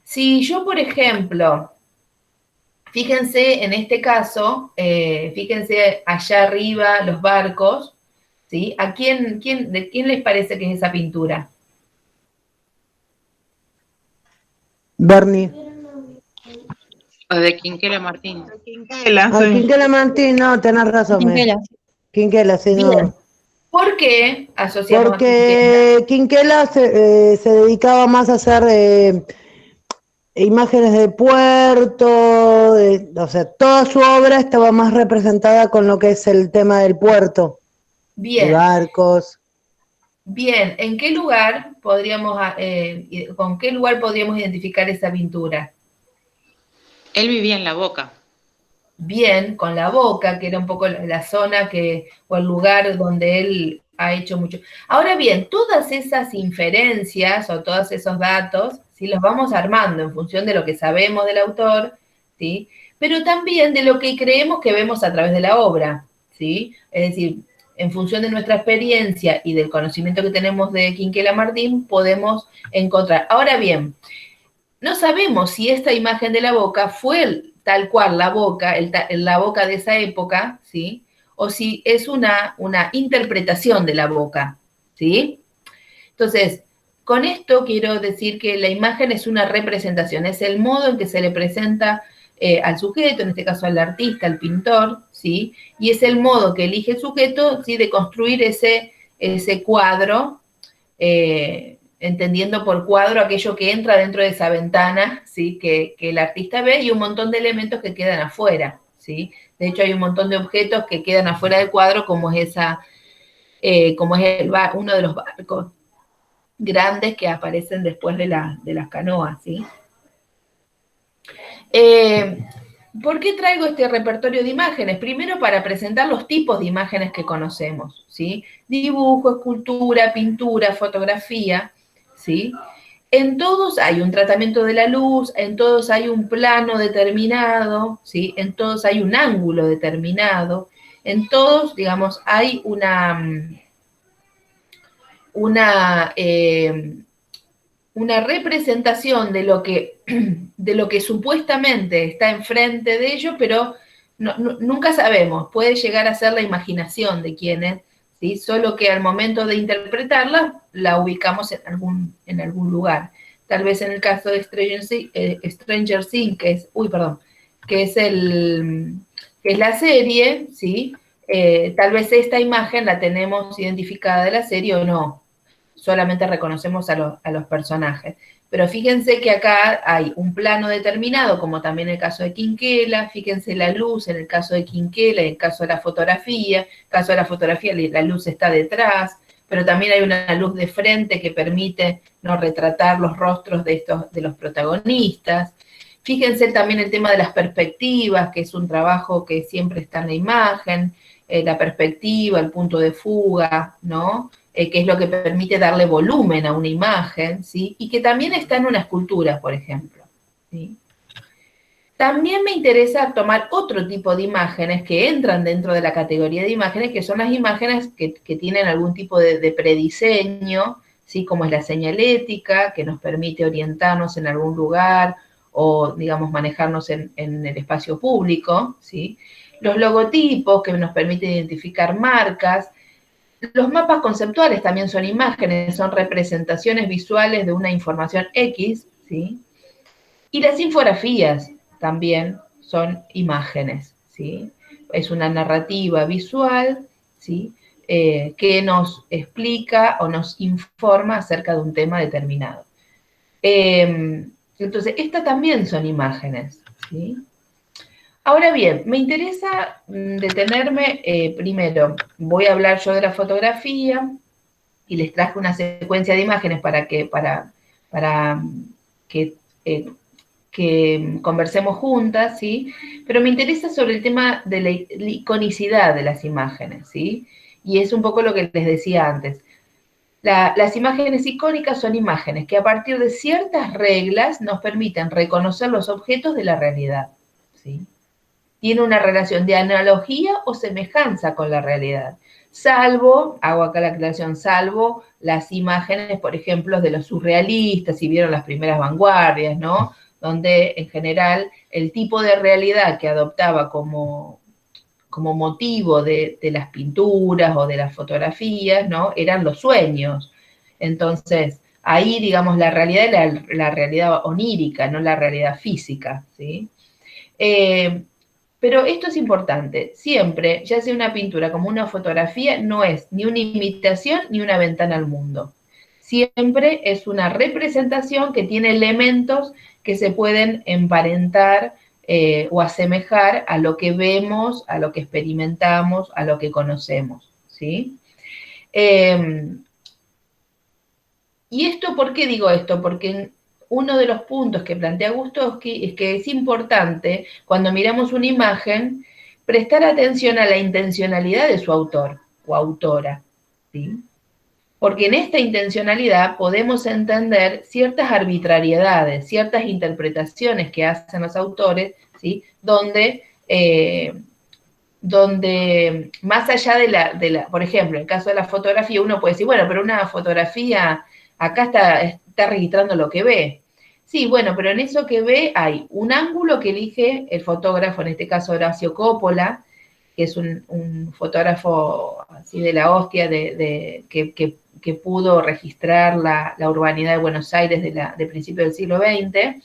Si yo, por ejemplo, fíjense en este caso, fíjense allá arriba los barcos, ¿sí? ¿De quién les parece que es esa pintura? Bernie. O de Quinquela Martín. Quinquela, Ah, sí. Quinquela Martín, no, tenés razón. Quinquela. Quinquela, sí, Bien. no. ¿Por qué asociamos a Quinquela? Porque Quinquela se dedicaba más a hacer imágenes de puerto, o sea, toda su obra estaba más representada con lo que es el tema del puerto, de Bien, barcos. bien. ¿En qué lugar con qué lugar podríamos identificar esa pintura? Él vivía en La Boca. Bien, con La Boca, que era un poco la zona o el lugar donde él ha hecho mucho. Ahora bien, todas esas inferencias o todos esos datos, ¿sí? Los vamos armando en función de lo que sabemos del autor, ¿sí? Pero también de lo que creemos que vemos a través de la obra, ¿sí? Es decir, en función de nuestra experiencia y del conocimiento que tenemos de Quinquela Martín, podemos encontrar. Ahora bien, no sabemos si esta imagen de La Boca fue tal cual la boca, la boca de esa época, ¿sí? O si es una interpretación de la boca, ¿sí? Entonces, con esto quiero decir que la imagen es una representación, es el modo en que se le presenta al sujeto, en este caso al artista, al pintor, ¿sí? Y es el modo que elige el sujeto, ¿sí? De construir ese cuadro, entendiendo por cuadro aquello que entra dentro de esa ventana, ¿sí? Que el artista ve y un montón de elementos que quedan afuera, ¿sí? De hecho, hay un montón de objetos que quedan afuera del cuadro, como es uno de los barcos grandes que aparecen después de las canoas, ¿sí? ¿Por qué traigo este repertorio de imágenes? Primero, para presentar los tipos de imágenes que conocemos, ¿sí? Dibujo, escultura, pintura, fotografía, ¿sí? En todos hay un tratamiento de la luz, en todos hay un plano determinado, ¿sí? En todos hay un ángulo determinado, en todos, digamos, hay una representación de lo que supuestamente está enfrente de ellos, pero nunca sabemos, puede llegar a ser la imaginación de quienes, ¿sí? Solo que al momento de interpretarla, la ubicamos en algún lugar. Tal vez en el caso de Stranger Things, que es la serie, ¿sí? Tal vez esta imagen la tenemos identificada de la serie o no. Solamente reconocemos a los personajes. Pero fíjense que acá hay un plano determinado, como también en el caso de Quinquela, fíjense la luz en el caso de Quinquela, en el caso de la fotografía, la luz está detrás, pero también hay una luz de frente que permite no retratar los rostros de los protagonistas. Fíjense también el tema de las perspectivas, que es un trabajo que siempre está en la imagen, la perspectiva, el punto de fuga, ¿no? Que es lo que permite darle volumen a una imagen, ¿sí? Y que también está en una escultura, por ejemplo, ¿sí? También me interesa tomar otro tipo de imágenes que entran dentro de la categoría de imágenes, que son las imágenes que tienen algún tipo de prediseño, ¿sí? Como es la señalética, que nos permite orientarnos en algún lugar o, digamos, manejarnos en el espacio público, ¿sí? Los logotipos, que nos permiten identificar marcas. Los mapas conceptuales también son imágenes, son representaciones visuales de una información X, ¿sí? Y las infografías también son imágenes, ¿sí? Es una narrativa visual, ¿sí? Que nos explica o nos informa acerca de un tema determinado. Entonces, estas también son imágenes, ¿sí? Ahora bien, me interesa detenerme, primero, voy a hablar yo de la fotografía y les traje una secuencia de imágenes para que conversemos juntas, ¿sí? Pero me interesa sobre el tema de la iconicidad de las imágenes, ¿sí? Y es un poco lo que les decía antes. Las imágenes icónicas son imágenes que a partir de ciertas reglas nos permiten reconocer los objetos de la realidad, ¿sí? Tiene una relación de analogía o semejanza con la realidad, salvo, hago acá la aclaración, salvo las imágenes, por ejemplo, de los surrealistas, si vieron las primeras vanguardias, ¿no? Donde en general el tipo de realidad que adoptaba como motivo de las pinturas o de las fotografías, ¿no? Eran los sueños. Entonces, ahí, digamos, la realidad era la realidad onírica, no la realidad física, ¿sí? Pero esto es importante, siempre, ya sea una pintura como una fotografía, no es ni una imitación ni una ventana al mundo. Siempre es una representación que tiene elementos que se pueden emparentar o asemejar a lo que vemos, a lo que experimentamos, a lo que conocemos, ¿sí? ¿Y esto por qué digo esto? Porque uno de los puntos que plantea Gustowski es que es importante, cuando miramos una imagen, prestar atención a la intencionalidad de su autor o autora, ¿sí? Porque en esta intencionalidad podemos entender ciertas arbitrariedades, ciertas interpretaciones que hacen los autores, ¿sí? Donde más allá por ejemplo, en el caso de la fotografía, uno puede decir, bueno, pero una fotografía acá está registrando lo que ve. Sí, bueno, pero en eso que ve hay un ángulo que elige el fotógrafo, en este caso Horacio Coppola, que es un fotógrafo así de la hostia, que pudo registrar la urbanidad de Buenos Aires de principio del siglo XX,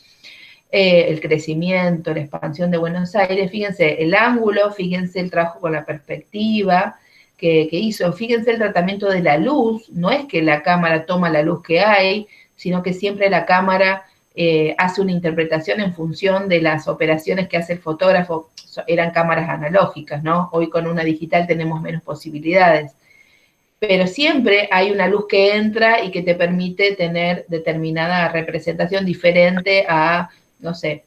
el crecimiento, la expansión de Buenos Aires, fíjense el ángulo, fíjense el trabajo con la perspectiva que hizo, fíjense el tratamiento de la luz, no es que la cámara toma la luz que hay, sino que siempre la cámara hace una interpretación en función de las operaciones que hace el fotógrafo. Eran cámaras analógicas, ¿no? Hoy con una digital tenemos menos posibilidades, pero siempre hay una luz que entra y que te permite tener determinada representación diferente a, no sé,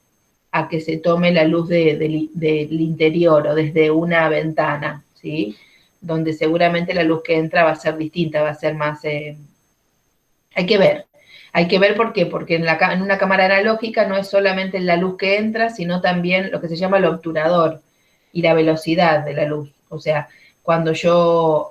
a que se tome la luz del interior o desde una ventana, ¿sí? Donde seguramente la luz que entra va a ser distinta, va a ser más... hay que ver por qué, porque en una cámara analógica no es solamente la luz que entra, sino también lo que se llama el obturador y la velocidad de la luz. O sea, cuando yo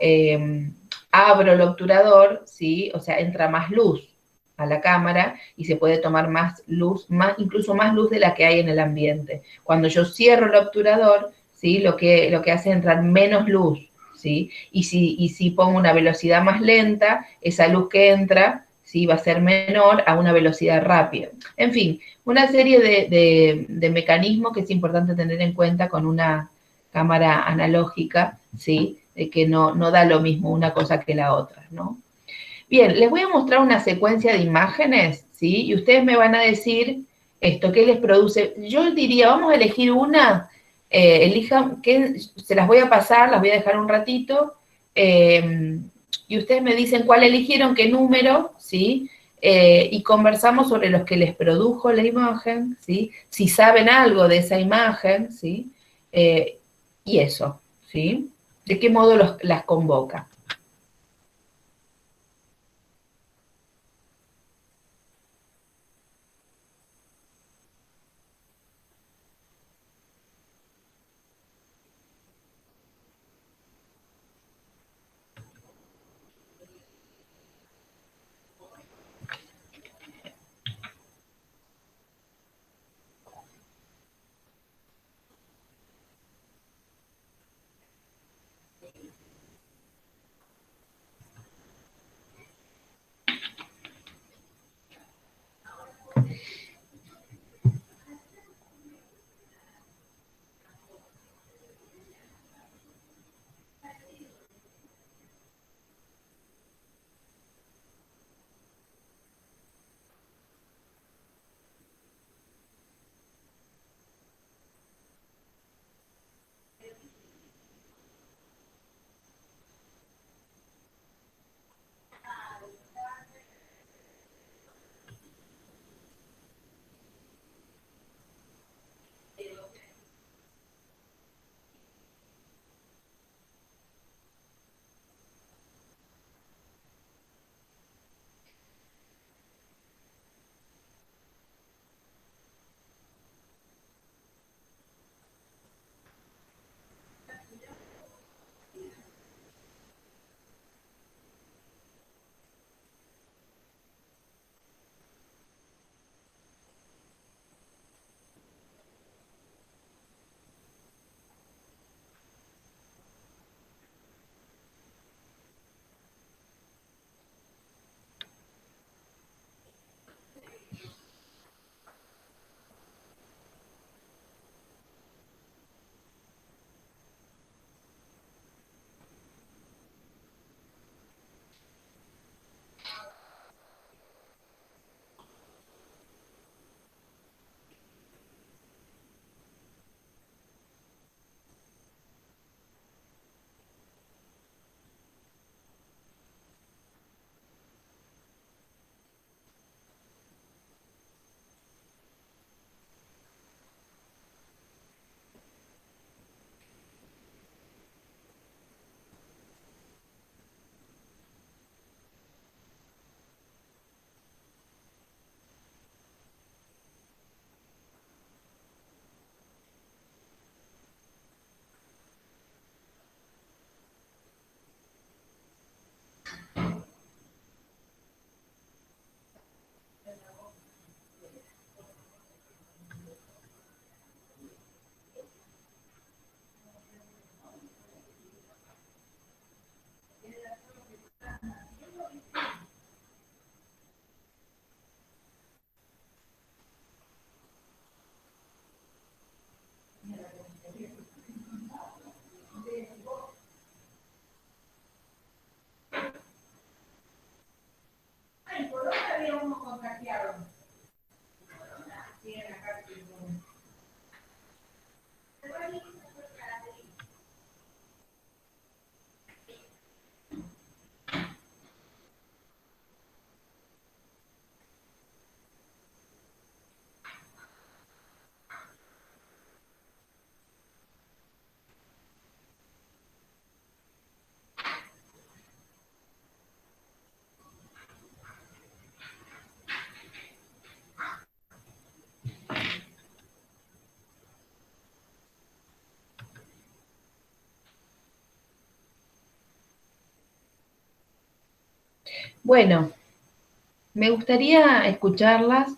abro el obturador, ¿sí? O sea, entra más luz a la cámara y se puede tomar más luz, incluso más luz de la que hay en el ambiente. Cuando yo cierro el obturador, ¿sí? Lo que hace es entrar menos luz, ¿sí? Y si pongo una velocidad más lenta, esa luz que entra, ¿sí? Va a ser menor a una velocidad rápida. En fin, una serie de mecanismos que es importante tener en cuenta con una cámara analógica, ¿sí? De que no da lo mismo una cosa que la otra, ¿no? Bien, les voy a mostrar una secuencia de imágenes, ¿sí? Y ustedes me van a decir esto, ¿qué les produce? Yo diría, vamos a elegir una, elijan, que se las voy a pasar, las voy a dejar un ratito, y ustedes me dicen cuál eligieron, qué número, ¿sí? Y conversamos sobre los que les produjo la imagen, ¿sí? Si saben algo de esa imagen, ¿sí? Y eso, ¿sí? ¿De qué modo las convoca? Bueno, me gustaría escucharlas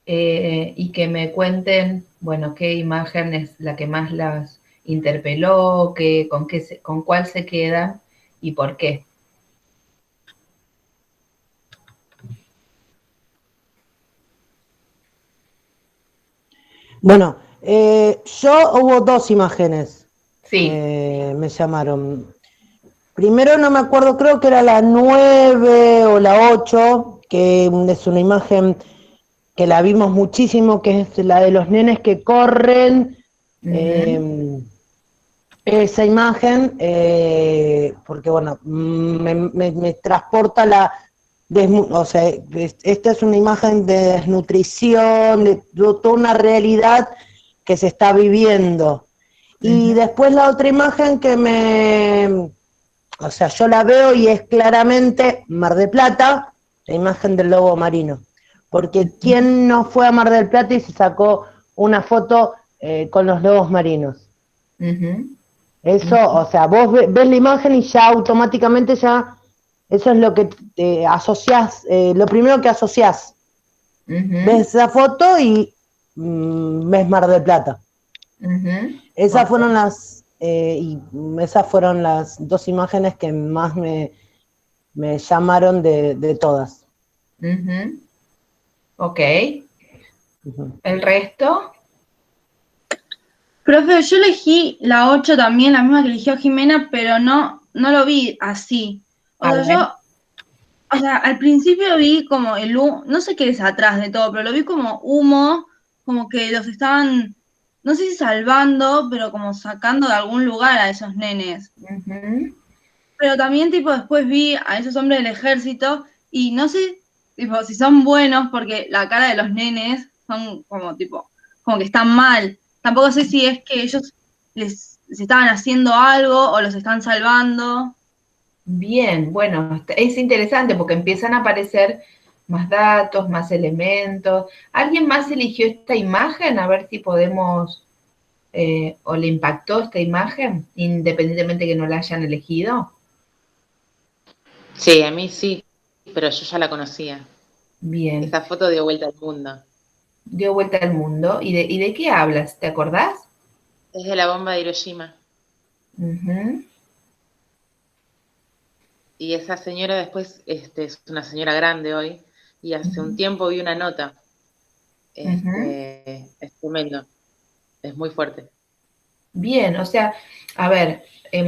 y que me cuenten, bueno, qué imagen es la que más las interpeló, con cuál se quedan y por qué. Bueno, yo hubo dos imágenes Sí. que me llamaron. Primero no me acuerdo, creo que era la 9 o la 8, que es una imagen que la vimos muchísimo, que es la de los nenes que corren. Esa imagen, porque bueno, me transporta o sea, esta es una imagen de desnutrición, de toda una realidad que se está viviendo. Y después la otra imagen o sea, yo la veo y es claramente Mar del Plata, la imagen del lobo marino. Porque ¿quién no fue a Mar del Plata y se sacó una foto con los lobos marinos? Eso, o sea, vos ves la imagen y ya automáticamente eso es lo que te asociás, lo primero que asociás. Ves esa foto y ves Mar del Plata. Esas fueron las dos imágenes que más me llamaron de todas. Ok. ¿El resto? Profe, yo elegí la 8 también, la misma que eligió Jimena, pero no lo vi así. O sea, al principio vi como el humo, no sé qué es atrás de todo, pero lo vi como humo, como que los estaban, no sé si salvando, pero como sacando de algún lugar a esos nenes. Pero también, tipo, después vi a esos hombres del ejército y no sé, tipo, si son buenos, porque la cara de los nenes son como, tipo, como que están mal. Tampoco sé si es que ellos les estaban haciendo algo o los están salvando. Bien, bueno, es interesante porque empiezan a aparecer más datos, más elementos. ¿Alguien más eligió esta imagen? A ver si podemos, o le impactó esta imagen, independientemente que no la hayan elegido. Sí, a mí sí, pero yo ya la conocía. Bien. Esa foto dio vuelta al mundo. Dio vuelta al mundo. ¿Y de qué hablas? ¿Te acordás? Es de la bomba de Hiroshima. Y esa señora después es una señora grande hoy, y hace un tiempo vi una nota. Es tremendo, es muy fuerte. Bien, o sea, a ver,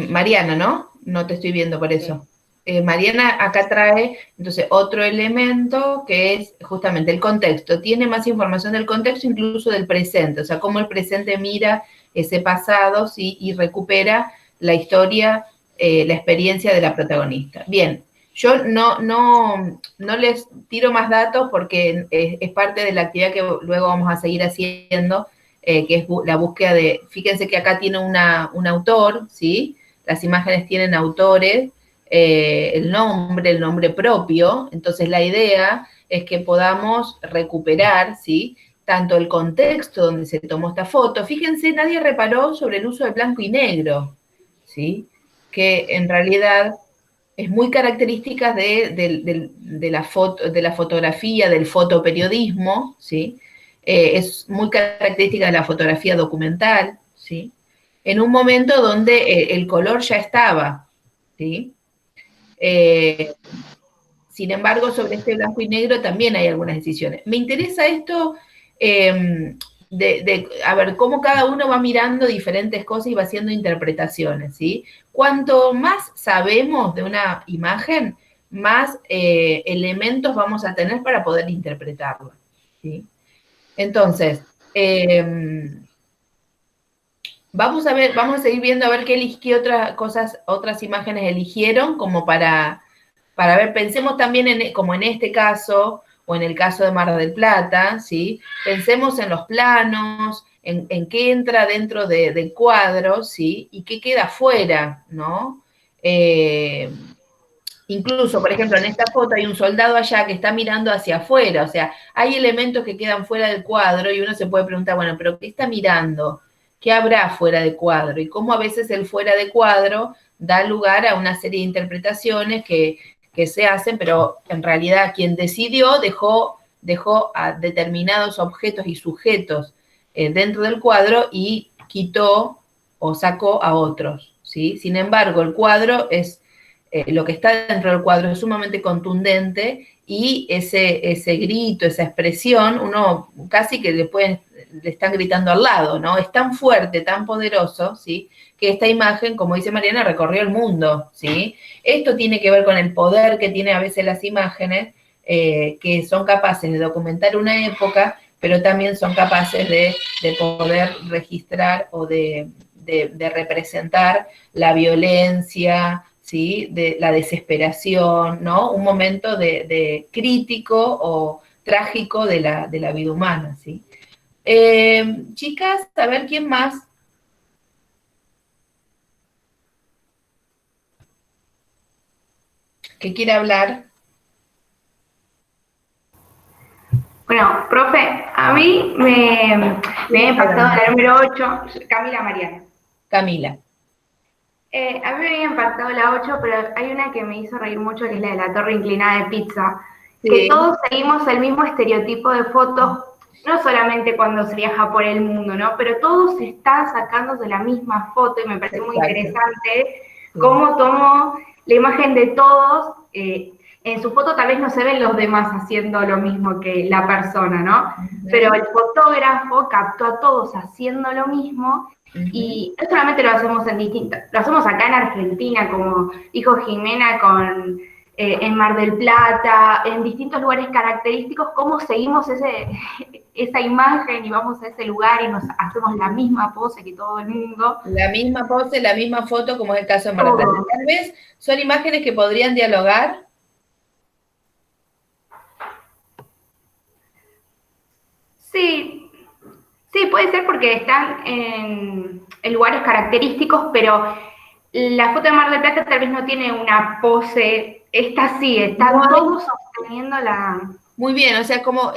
Mariana, ¿no? No te estoy viendo por eso. Mariana acá trae, entonces, otro elemento que es justamente el contexto. Tiene más información del contexto, incluso del presente, o sea, cómo el presente mira ese pasado, ¿sí? Y recupera la historia, la experiencia de la protagonista. Bien, yo no les tiro más datos porque es parte de la actividad que luego vamos a seguir haciendo, que es la búsqueda de, fíjense que acá tiene un autor, ¿sí? Las imágenes tienen autores, el nombre propio, entonces la idea es que podamos recuperar, ¿sí? Tanto el contexto donde se tomó esta foto, fíjense, nadie reparó sobre el uso de blanco y negro, ¿sí? Que en realidad es muy característica de la fotografía, del fotoperiodismo, ¿sí? Es muy característica de la fotografía documental, ¿sí? En un momento donde el color ya estaba, ¿sí? Sin embargo, sobre este blanco y negro también hay algunas decisiones. Me interesa esto a ver, cómo cada uno va mirando diferentes cosas y va haciendo interpretaciones, ¿sí? Cuanto más sabemos de una imagen, más elementos vamos a tener para poder interpretarla, ¿sí? Entonces, vamos a seguir viendo a ver qué otras imágenes eligieron como para ver, pensemos también como en este caso, o en el caso de Mar del Plata, ¿sí? Pensemos en los planos, en qué entra dentro del cuadro, ¿sí? Y qué queda fuera, ¿no? Incluso, por ejemplo, en esta foto hay un soldado allá que está mirando hacia afuera, o sea, hay elementos que quedan fuera del cuadro y uno se puede preguntar, bueno, pero ¿qué está mirando? ¿Qué habrá fuera de cuadro? Y cómo a veces el fuera de cuadro da lugar a una serie de interpretaciones que se hacen, pero en realidad quien decidió dejó a determinados objetos y sujetos dentro del cuadro y quitó o sacó a otros, ¿sí? Sin embargo, el cuadro es, lo que está dentro del cuadro es sumamente contundente y ese grito, esa expresión, uno casi que le están gritando al lado, ¿no? Es tan fuerte, tan poderoso, ¿sí? Que esta imagen, como dice Mariana, recorrió el mundo, ¿sí? Esto tiene que ver con el poder que tienen a veces las imágenes, que son capaces de documentar una época, pero también son capaces de poder registrar o de representar la violencia, ¿sí? De la desesperación, ¿no? Un momento de crítico o trágico de la vida humana, ¿sí? Chicas, a ver quién más. ¿Qué quiere hablar? Bueno, profe, a mí me ha impactado la número 8, Camila Mariana. Camila. A mí me había impactado la 8, pero hay una que me hizo reír mucho, que es la de la torre inclinada de pizza. Sí. Que todos seguimos el mismo estereotipo de fotos, no solamente cuando se viaja por el mundo, ¿no? Pero todos están sacándose la misma foto y me parece muy interesante cómo tomo la imagen de todos. En su foto tal vez no se ven los demás haciendo lo mismo que la persona, ¿no? Pero el fotógrafo captó a todos haciendo lo mismo. Y no solamente lo hacemos lo hacemos acá en Argentina, como dijo Jimena, en Mar del Plata, en distintos lugares característicos, cómo seguimos esa imagen y vamos a ese lugar y nos hacemos la misma pose que todo el mundo. La misma pose, la misma foto, como es el caso de Mar del Plata. Tal vez son imágenes que podrían dialogar. Sí, puede ser porque están en lugares característicos, pero la foto de Mar del Plata tal vez no tiene una pose. Esta sí, están todos sosteniendo la... Muy bien, o sea, como,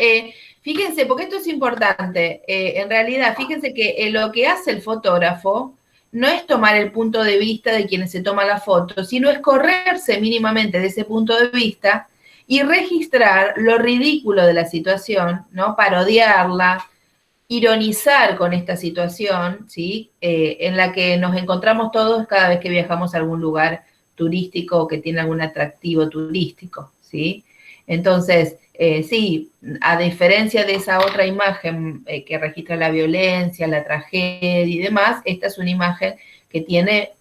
fíjense, porque esto es importante, en realidad, fíjense que lo que hace el fotógrafo no es tomar el punto de vista de quienes se toman la foto, sino es correrse mínimamente de ese punto de vista y registrar lo ridículo de la situación, ¿no? Parodiarla, ironizar con esta situación, ¿sí? En la que nos encontramos todos cada vez que viajamos a algún lugar turístico o que tiene algún atractivo turístico, ¿sí? Entonces, sí, a diferencia de esa otra imagen que registra la violencia, la tragedia y demás, esta es una imagen que tiene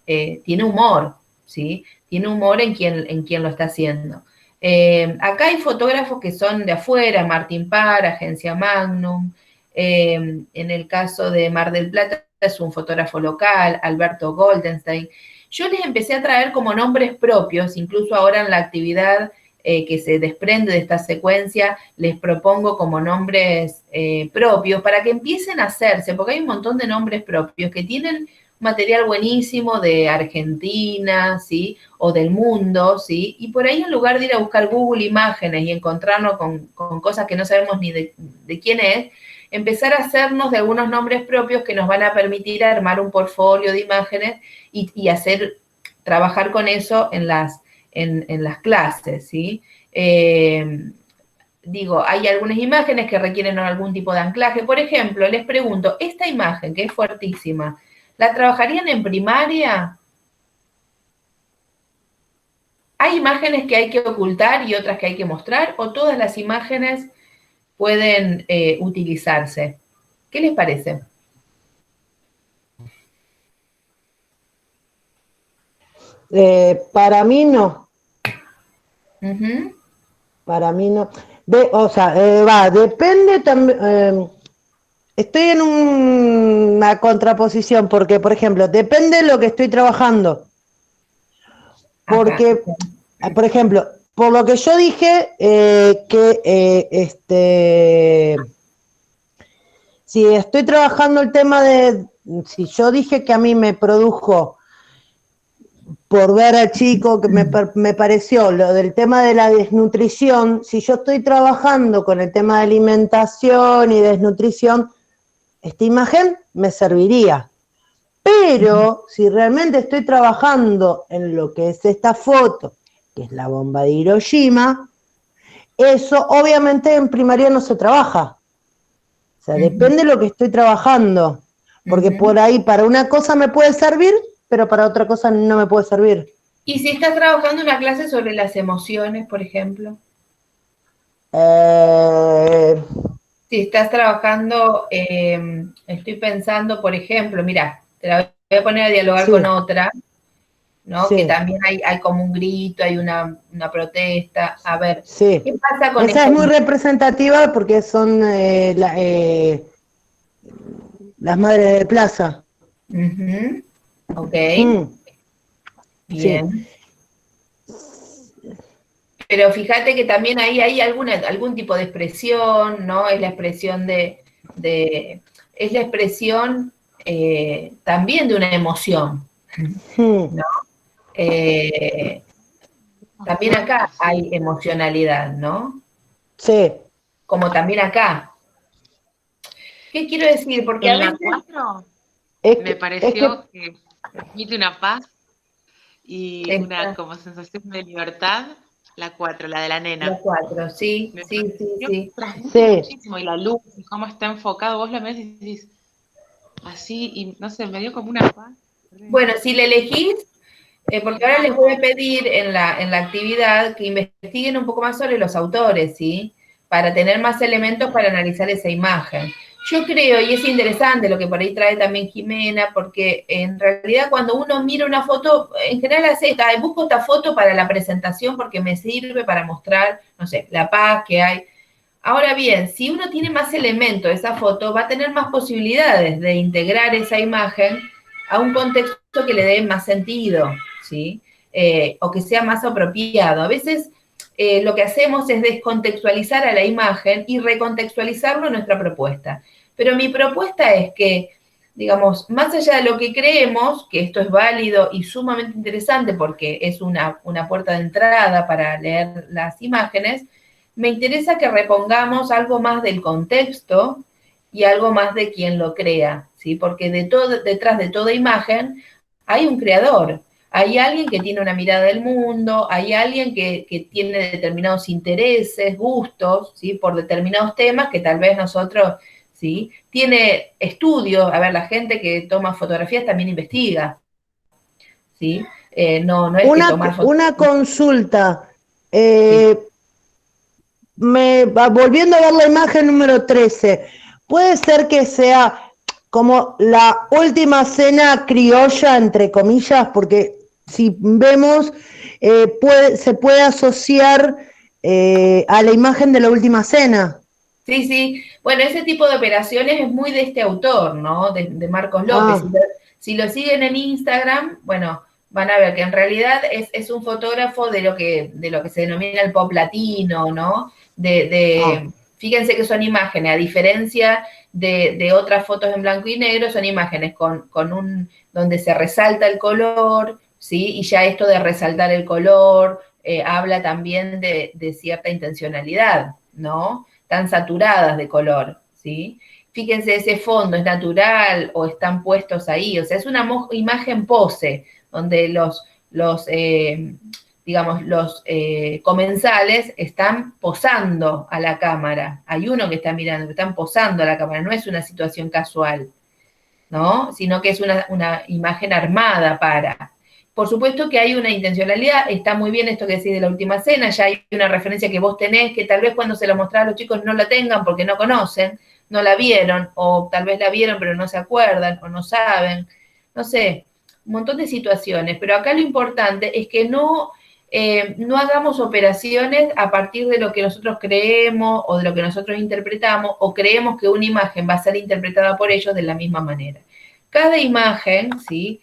humor, ¿sí? Tiene humor en quien lo está haciendo. Acá hay fotógrafos que son de afuera, Martín Parr, Agencia Magnum. En el caso de Mar del Plata es un fotógrafo local, Alberto Goldenstein. Yo les empecé a traer como nombres propios, incluso ahora en la actividad que se desprende de esta secuencia, les propongo como nombres propios para que empiecen a hacerse, porque hay un montón de nombres propios que tienen material buenísimo de Argentina, ¿sí? O del mundo, ¿sí? Y por ahí en lugar de ir a buscar Google Imágenes y encontrarnos con cosas que no sabemos ni de quién es, empezar a hacernos de algunos nombres propios que nos van a permitir armar un portfolio de imágenes y trabajar con eso en en las clases, ¿sí? Digo, hay algunas imágenes que requieren algún tipo de anclaje. Por ejemplo, les pregunto, esta imagen, que es fuertísima, ¿la trabajarían en primaria? ¿Hay imágenes que hay que ocultar y otras que hay que mostrar? ¿O todas las imágenes pueden utilizarse? ¿Qué les parece? Para mí no. Uh-huh. Para mí no. Depende también. Estoy en una contraposición porque, por ejemplo, depende de lo que estoy trabajando. Porque, por ejemplo, por lo que yo dije, si estoy trabajando el tema si yo dije que a mí me produjo por ver al chico, que me pareció lo del tema de la desnutrición, si yo estoy trabajando con el tema de alimentación y desnutrición, esta imagen me serviría. Pero si realmente estoy trabajando en lo que es esta foto, que es la bomba de Hiroshima, eso obviamente en primaria no se trabaja. O sea, depende de lo que estoy trabajando. Porque por ahí para una cosa me puede servir, pero para otra cosa no me puede servir. ¿Y si estás trabajando una clase sobre las emociones, por ejemplo? Si estás trabajando, estoy pensando, por ejemplo, mira, te la voy a poner a dialogar con otra, ¿no? Sí. Que también hay como un grito, hay una protesta. A ver, ¿qué pasa con esa? Es muy representativa porque son las madres de plaza. Ok. Bien. Sí. Pero fíjate que también ahí hay algún tipo de expresión, ¿no? Es la expresión es la expresión también de una emoción, ¿no? También acá hay emocionalidad, ¿no? Sí. Como también acá. ¿Qué quiero decir? Porque en la 4 me pareció que transmite una paz y una como sensación de libertad. La 4, la de la nena. La 4, sí. Transmite muchísimo, y la luz, y cómo está enfocado, vos lo ves y decís así, y no sé, me dio como una paz. Bueno, si le elegís, porque ahora les voy a pedir en la actividad que investiguen un poco más sobre los autores, ¿sí? Para tener más elementos para analizar esa imagen. Yo creo, y es interesante lo que por ahí trae también Jimena, porque en realidad cuando uno mira una foto, en general hace busco esta foto para la presentación porque me sirve para mostrar, no sé, la paz que hay. Ahora bien, si uno tiene más elementos de esa foto, va a tener más posibilidades de integrar esa imagen a un contexto que le dé más sentido, ¿sí? O que sea más apropiado. A veces lo que hacemos es descontextualizar a la imagen y recontextualizarlo en nuestra propuesta. Pero mi propuesta es que, digamos, más allá de lo que creemos, que esto es válido y sumamente interesante porque es una puerta de entrada para leer las imágenes, me interesa que repongamos algo más del contexto y algo más de quien lo crea, ¿sí? Porque detrás de toda imagen hay un creador, hay alguien que tiene una mirada del mundo, hay alguien que tiene determinados intereses, gustos, ¿sí? Por determinados temas que tal vez nosotros, ¿sí? Tiene estudios, a ver, la gente que toma fotografías también investiga, ¿sí? No es que tomar fotografías. Una consulta, volviendo a ver la imagen número 13, puede ser que sea como la última cena criolla, entre comillas, porque si vemos, se puede asociar a la imagen de la última cena. Sí. Bueno, ese tipo de operaciones es muy de este autor, ¿no? De Marcos López. Si lo siguen en Instagram, bueno, van a ver que en realidad es un fotógrafo de lo que se denomina el pop latino, ¿no? Fíjense que son imágenes, a diferencia de otras fotos en blanco y negro, son imágenes donde se resalta el color, ¿sí? Y ya esto de resaltar el color habla también de cierta intencionalidad, ¿no? Tan saturadas de color, ¿sí? Fíjense, ese fondo es natural o están puestos ahí, o sea, es una imagen pose, donde digamos, los comensales están posando a la cámara. Hay uno que está mirando, que están posando a la cámara, no es una situación casual, ¿no? Sino que es una imagen armada para. Por supuesto que hay una intencionalidad, está muy bien esto que decís de la última cena, ya hay una referencia que vos tenés, que tal vez cuando se la mostrás a los chicos no la tengan porque no conocen, no la vieron, o tal vez la vieron pero no se acuerdan, o no saben, no sé, un montón de situaciones, pero acá lo importante es que no hagamos operaciones a partir de lo que nosotros creemos o de lo que nosotros interpretamos o creemos que una imagen va a ser interpretada por ellos de la misma manera. Cada imagen, ¿sí?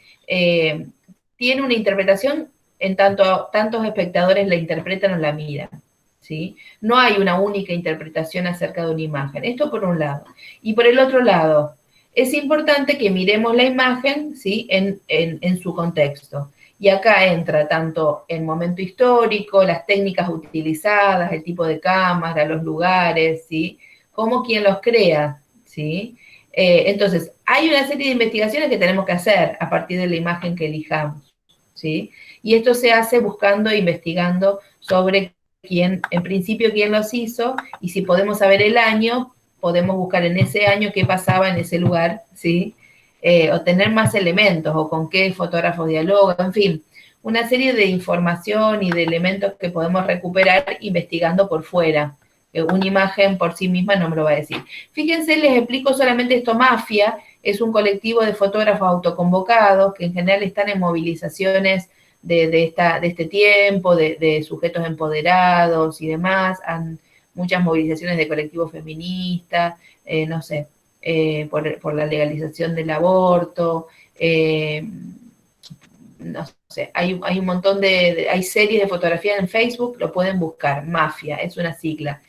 Tiene una interpretación en tanto tantos espectadores la interpretan o la miran, ¿sí? No hay una única interpretación acerca de una imagen. Esto por un lado. Y por el otro lado, es importante que miremos la imagen, ¿sí? en su contexto. Y acá entra tanto el momento histórico, las técnicas utilizadas, el tipo de cámara, los lugares, ¿sí? Como quien los crea, ¿sí? Entonces, hay una serie de investigaciones que tenemos que hacer a partir de la imagen que elijamos, ¿sí? Y esto se hace buscando e investigando sobre quién, en principio, quién los hizo, y si podemos saber el año, podemos buscar en ese año qué pasaba en ese lugar, ¿sí? O tener más elementos, o con qué fotógrafos dialogan, en fin, una serie de información y de elementos que podemos recuperar investigando por fuera. Una imagen por sí misma no me lo va a decir. Fíjense, les explico solamente esto. Mafia es un colectivo de fotógrafos autoconvocados que en general están en movilizaciones de este tiempo, de sujetos empoderados y demás, muchas movilizaciones de colectivos feministas, no sé, por la legalización del aborto, no sé, hay un montón hay series de fotografía en Facebook, lo pueden buscar, Mafia, es una sigla,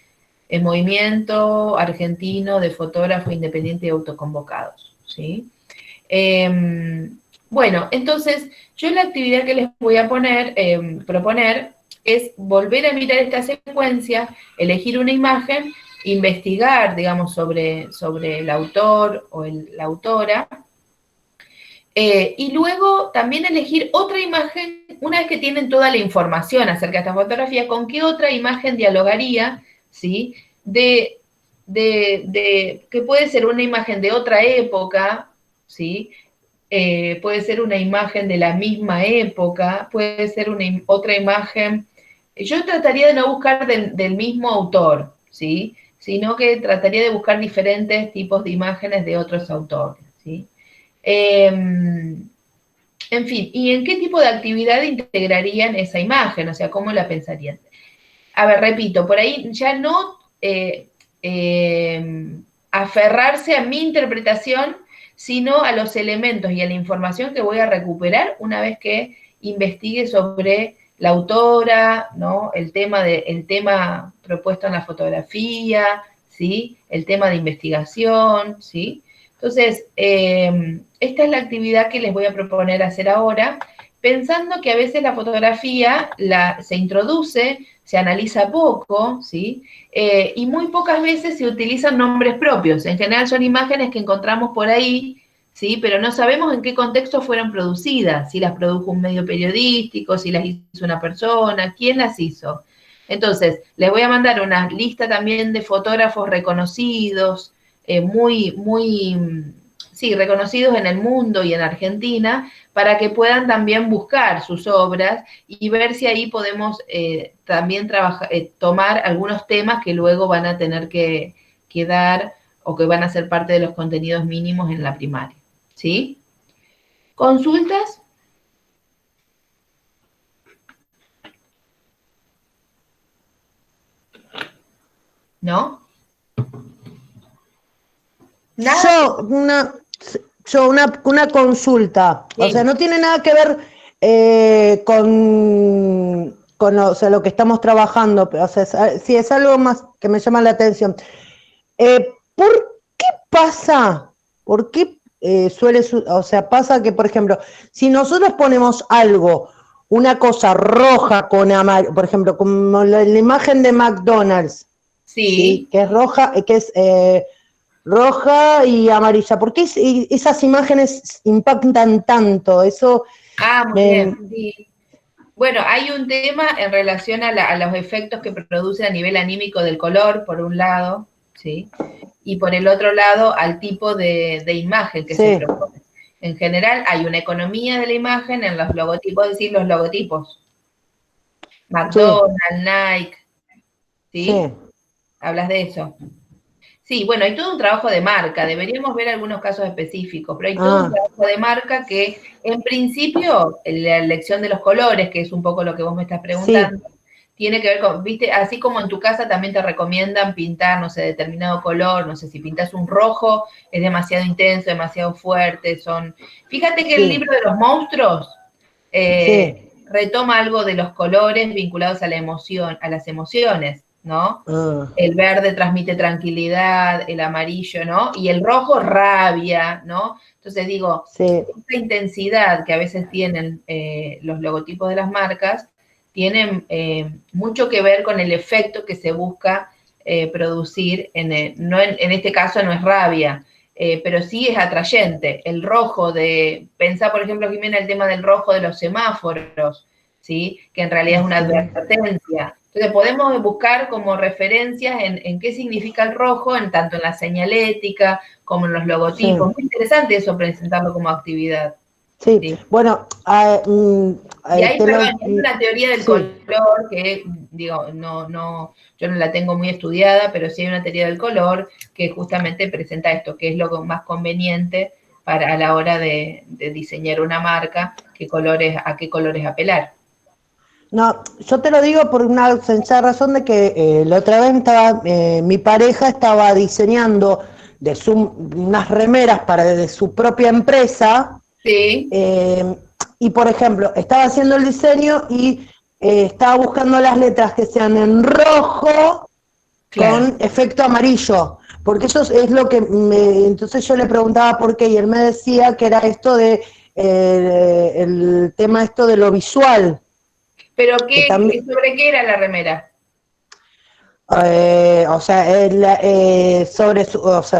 el Movimiento Argentino de Fotógrafos Independientes y Autoconvocados, ¿sí? Bueno, entonces, yo la actividad que les voy a proponer es volver a mirar esta secuencia, elegir una imagen, investigar, digamos, sobre el autor o la autora, y luego también elegir otra imagen, una vez que tienen toda la información acerca de esta fotografía, con qué otra imagen dialogaría, ¿sí? Que puede ser una imagen de otra época, ¿sí? Puede ser una imagen de la misma época, puede ser otra imagen. Yo trataría de no buscar del mismo autor, ¿sí? Sino que trataría de buscar diferentes tipos de imágenes de otros autores, ¿sí? En fin, ¿y en qué tipo de actividad integrarían esa imagen? O sea, ¿cómo la pensarían? A ver, repito, por ahí ya no aferrarse a mi interpretación, sino a los elementos y a la información que voy a recuperar una vez que investigue sobre la autora, ¿no? El tema propuesto en la fotografía, ¿sí? El tema de investigación, ¿sí? Entonces, esta es la actividad que les voy a proponer hacer ahora, pensando que a veces la fotografía se introduce, se analiza poco, ¿sí? Y muy pocas veces se utilizan nombres propios. En general son imágenes que encontramos por ahí, ¿sí? Pero no sabemos en qué contexto fueron producidas, si las produjo un medio periodístico, si las hizo una persona, quién las hizo. Entonces, les voy a mandar una lista también de fotógrafos reconocidos, reconocidos en el mundo y en Argentina, para que puedan también buscar sus obras y ver si ahí podemos también tomar algunos temas que luego van a tener que dar o que van a ser parte de los contenidos mínimos en la primaria, ¿sí? ¿Consultas? ¿No? ¿Nada? Una consulta, sí. O sea, no tiene nada que ver con o sea, lo que estamos trabajando, o sea, sí es algo más que me llama la atención. ¿Por qué pasa? ¿Por qué pasa que, por ejemplo, si nosotros ponemos algo, una cosa roja con amarillo, por ejemplo, como la imagen de McDonald's, ¿sí? Que es roja, roja y amarilla. ¿Por qué esas imágenes impactan tanto? Eso muy bien, sí. Bueno, hay un tema en relación a los efectos que produce a nivel anímico del color, por un lado, ¿sí? Y por el otro lado, al tipo de imagen que se propone. En general, hay una economía de la imagen en los logotipos, es decir, los logotipos. McDonald's, Nike, ¿sí? Hablas de eso. Sí, bueno, hay todo un trabajo de marca, deberíamos ver algunos casos específicos, pero hay todo un trabajo de marca que, en principio, la elección de los colores, que es un poco lo que vos me estás preguntando, tiene que ver con, viste, así como en tu casa también te recomiendan pintar, no sé, determinado color, no sé, si pintas un rojo, es demasiado intenso, demasiado fuerte, Fíjate que el libro de los monstruos retoma algo de los colores vinculados a la emoción, a las emociones, ¿no? El verde transmite tranquilidad, el amarillo, ¿no? Y el rojo, rabia, ¿no? Entonces digo, esta intensidad que a veces tienen los logotipos de las marcas, tienen mucho que ver con el efecto que se busca producir, en este caso no es rabia, pero sí es atrayente. El rojo pensá por ejemplo, Jimena, el tema del rojo de los semáforos, ¿sí? Que en realidad es una advertencia. Entonces podemos buscar como referencias en qué significa el rojo, tanto en la señalética como en los logotipos. Muy interesante eso, presentarlo como actividad. Sí. Bueno, y hay una teoría del color que, digo, yo no la tengo muy estudiada, pero sí hay una teoría del color que justamente presenta esto, que es lo más conveniente a la hora de diseñar una marca, a qué colores apelar. No, yo te lo digo por una sencilla razón de que la otra vez mi pareja estaba diseñando unas remeras de su propia empresa. Sí. Y por ejemplo, estaba haciendo el diseño y estaba buscando las letras que sean en rojo con efecto amarillo, porque eso es lo que entonces yo le preguntaba por qué y él me decía que era esto de el tema esto de lo visual. ¿Pero sobre qué era la remera? O sea,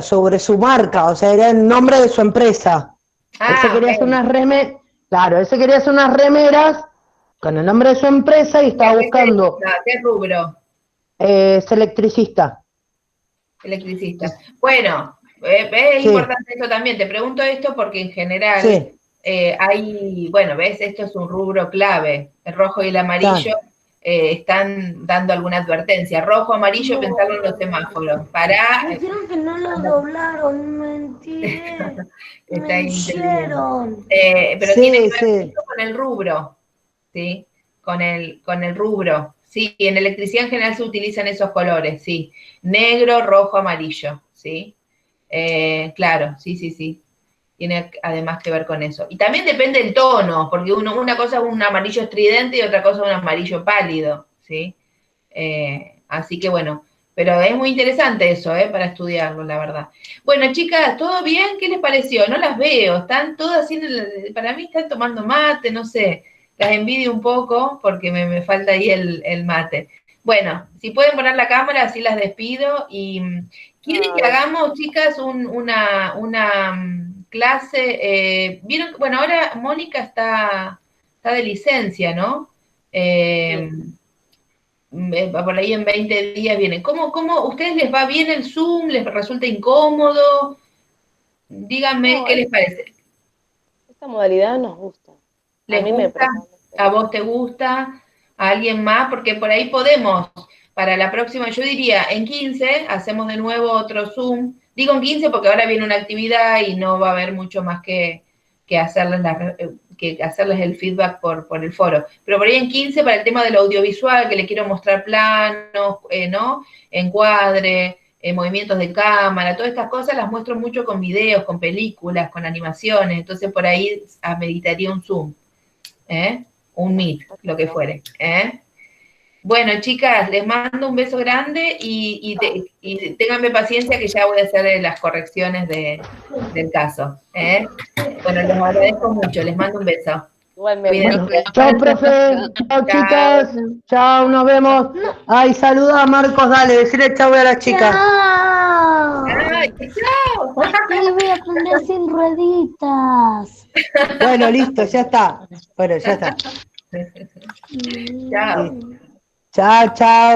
sobre su marca, o sea, era el nombre de su empresa. Él se quería hacer unas remeras, él se quería hacer unas remeras con el nombre de su empresa y estaba buscando. ¿Qué rubro? Es electricista. Electricista. Bueno, es importante esto también. Te pregunto esto porque en general ves, esto es un rubro clave. El rojo y el amarillo están dando alguna advertencia. Rojo, amarillo, pensarlo en los semáforos. Me dijeron que no lo doblaron, mentira. Me hicieron. Pero tiene que ver con el rubro, ¿sí? Con el rubro. Sí, en electricidad en general se utilizan esos colores, sí. Negro, rojo, amarillo, ¿sí? Claro, sí. Tiene además que ver con eso. Y también depende del tono, porque una cosa es un amarillo estridente y otra cosa es un amarillo pálido, ¿sí? Así que bueno, pero es muy interesante eso, para estudiarlo, la verdad. Bueno, chicas, ¿todo bien? ¿Qué les pareció? No las veo, están todas haciendo, para mí están tomando mate, no sé, las envidio un poco porque me falta ahí el mate. Bueno, si pueden poner la cámara, así las despido. Y ¿quieren que hagamos, chicas, una clase? ¿Vieron? Bueno, ahora Mónica está de licencia, ¿no? Por ahí en 20 días viene. ¿Cómo ustedes les va bien el Zoom? ¿Les resulta incómodo? Díganme, ¿qué les parece? Esta modalidad nos gusta. ¿Les gusta? ¿A vos te gusta? ¿A alguien más? Porque por ahí podemos, para la próxima, yo diría, en 15 hacemos de nuevo otro Zoom. Digo en 15 porque ahora viene una actividad y no va a haber mucho más que hacerles el feedback por el foro. Pero por ahí en 15 para el tema del audiovisual, que le quiero mostrar planos, ¿no? Encuadre, movimientos de cámara, todas estas cosas las muestro mucho con videos, con películas, con animaciones. Entonces por ahí ameritaría un Zoom, un Meet, lo que fuere. Bueno, chicas, les mando un beso grande y ténganme paciencia que ya voy a hacer las correcciones del caso. Bueno, les agradezco mucho, les mando un beso. Igualmente. Chao, profe. Chao, chicas. Chao, nos vemos. Ay, saluda a Marcos, dale, decirle chao a las chicas. ¡Chao! ¡Chao! Sí, voy a aprender sin rueditas. Bueno, listo, ya está. Bueno, ya está. Chao. Chao, chao.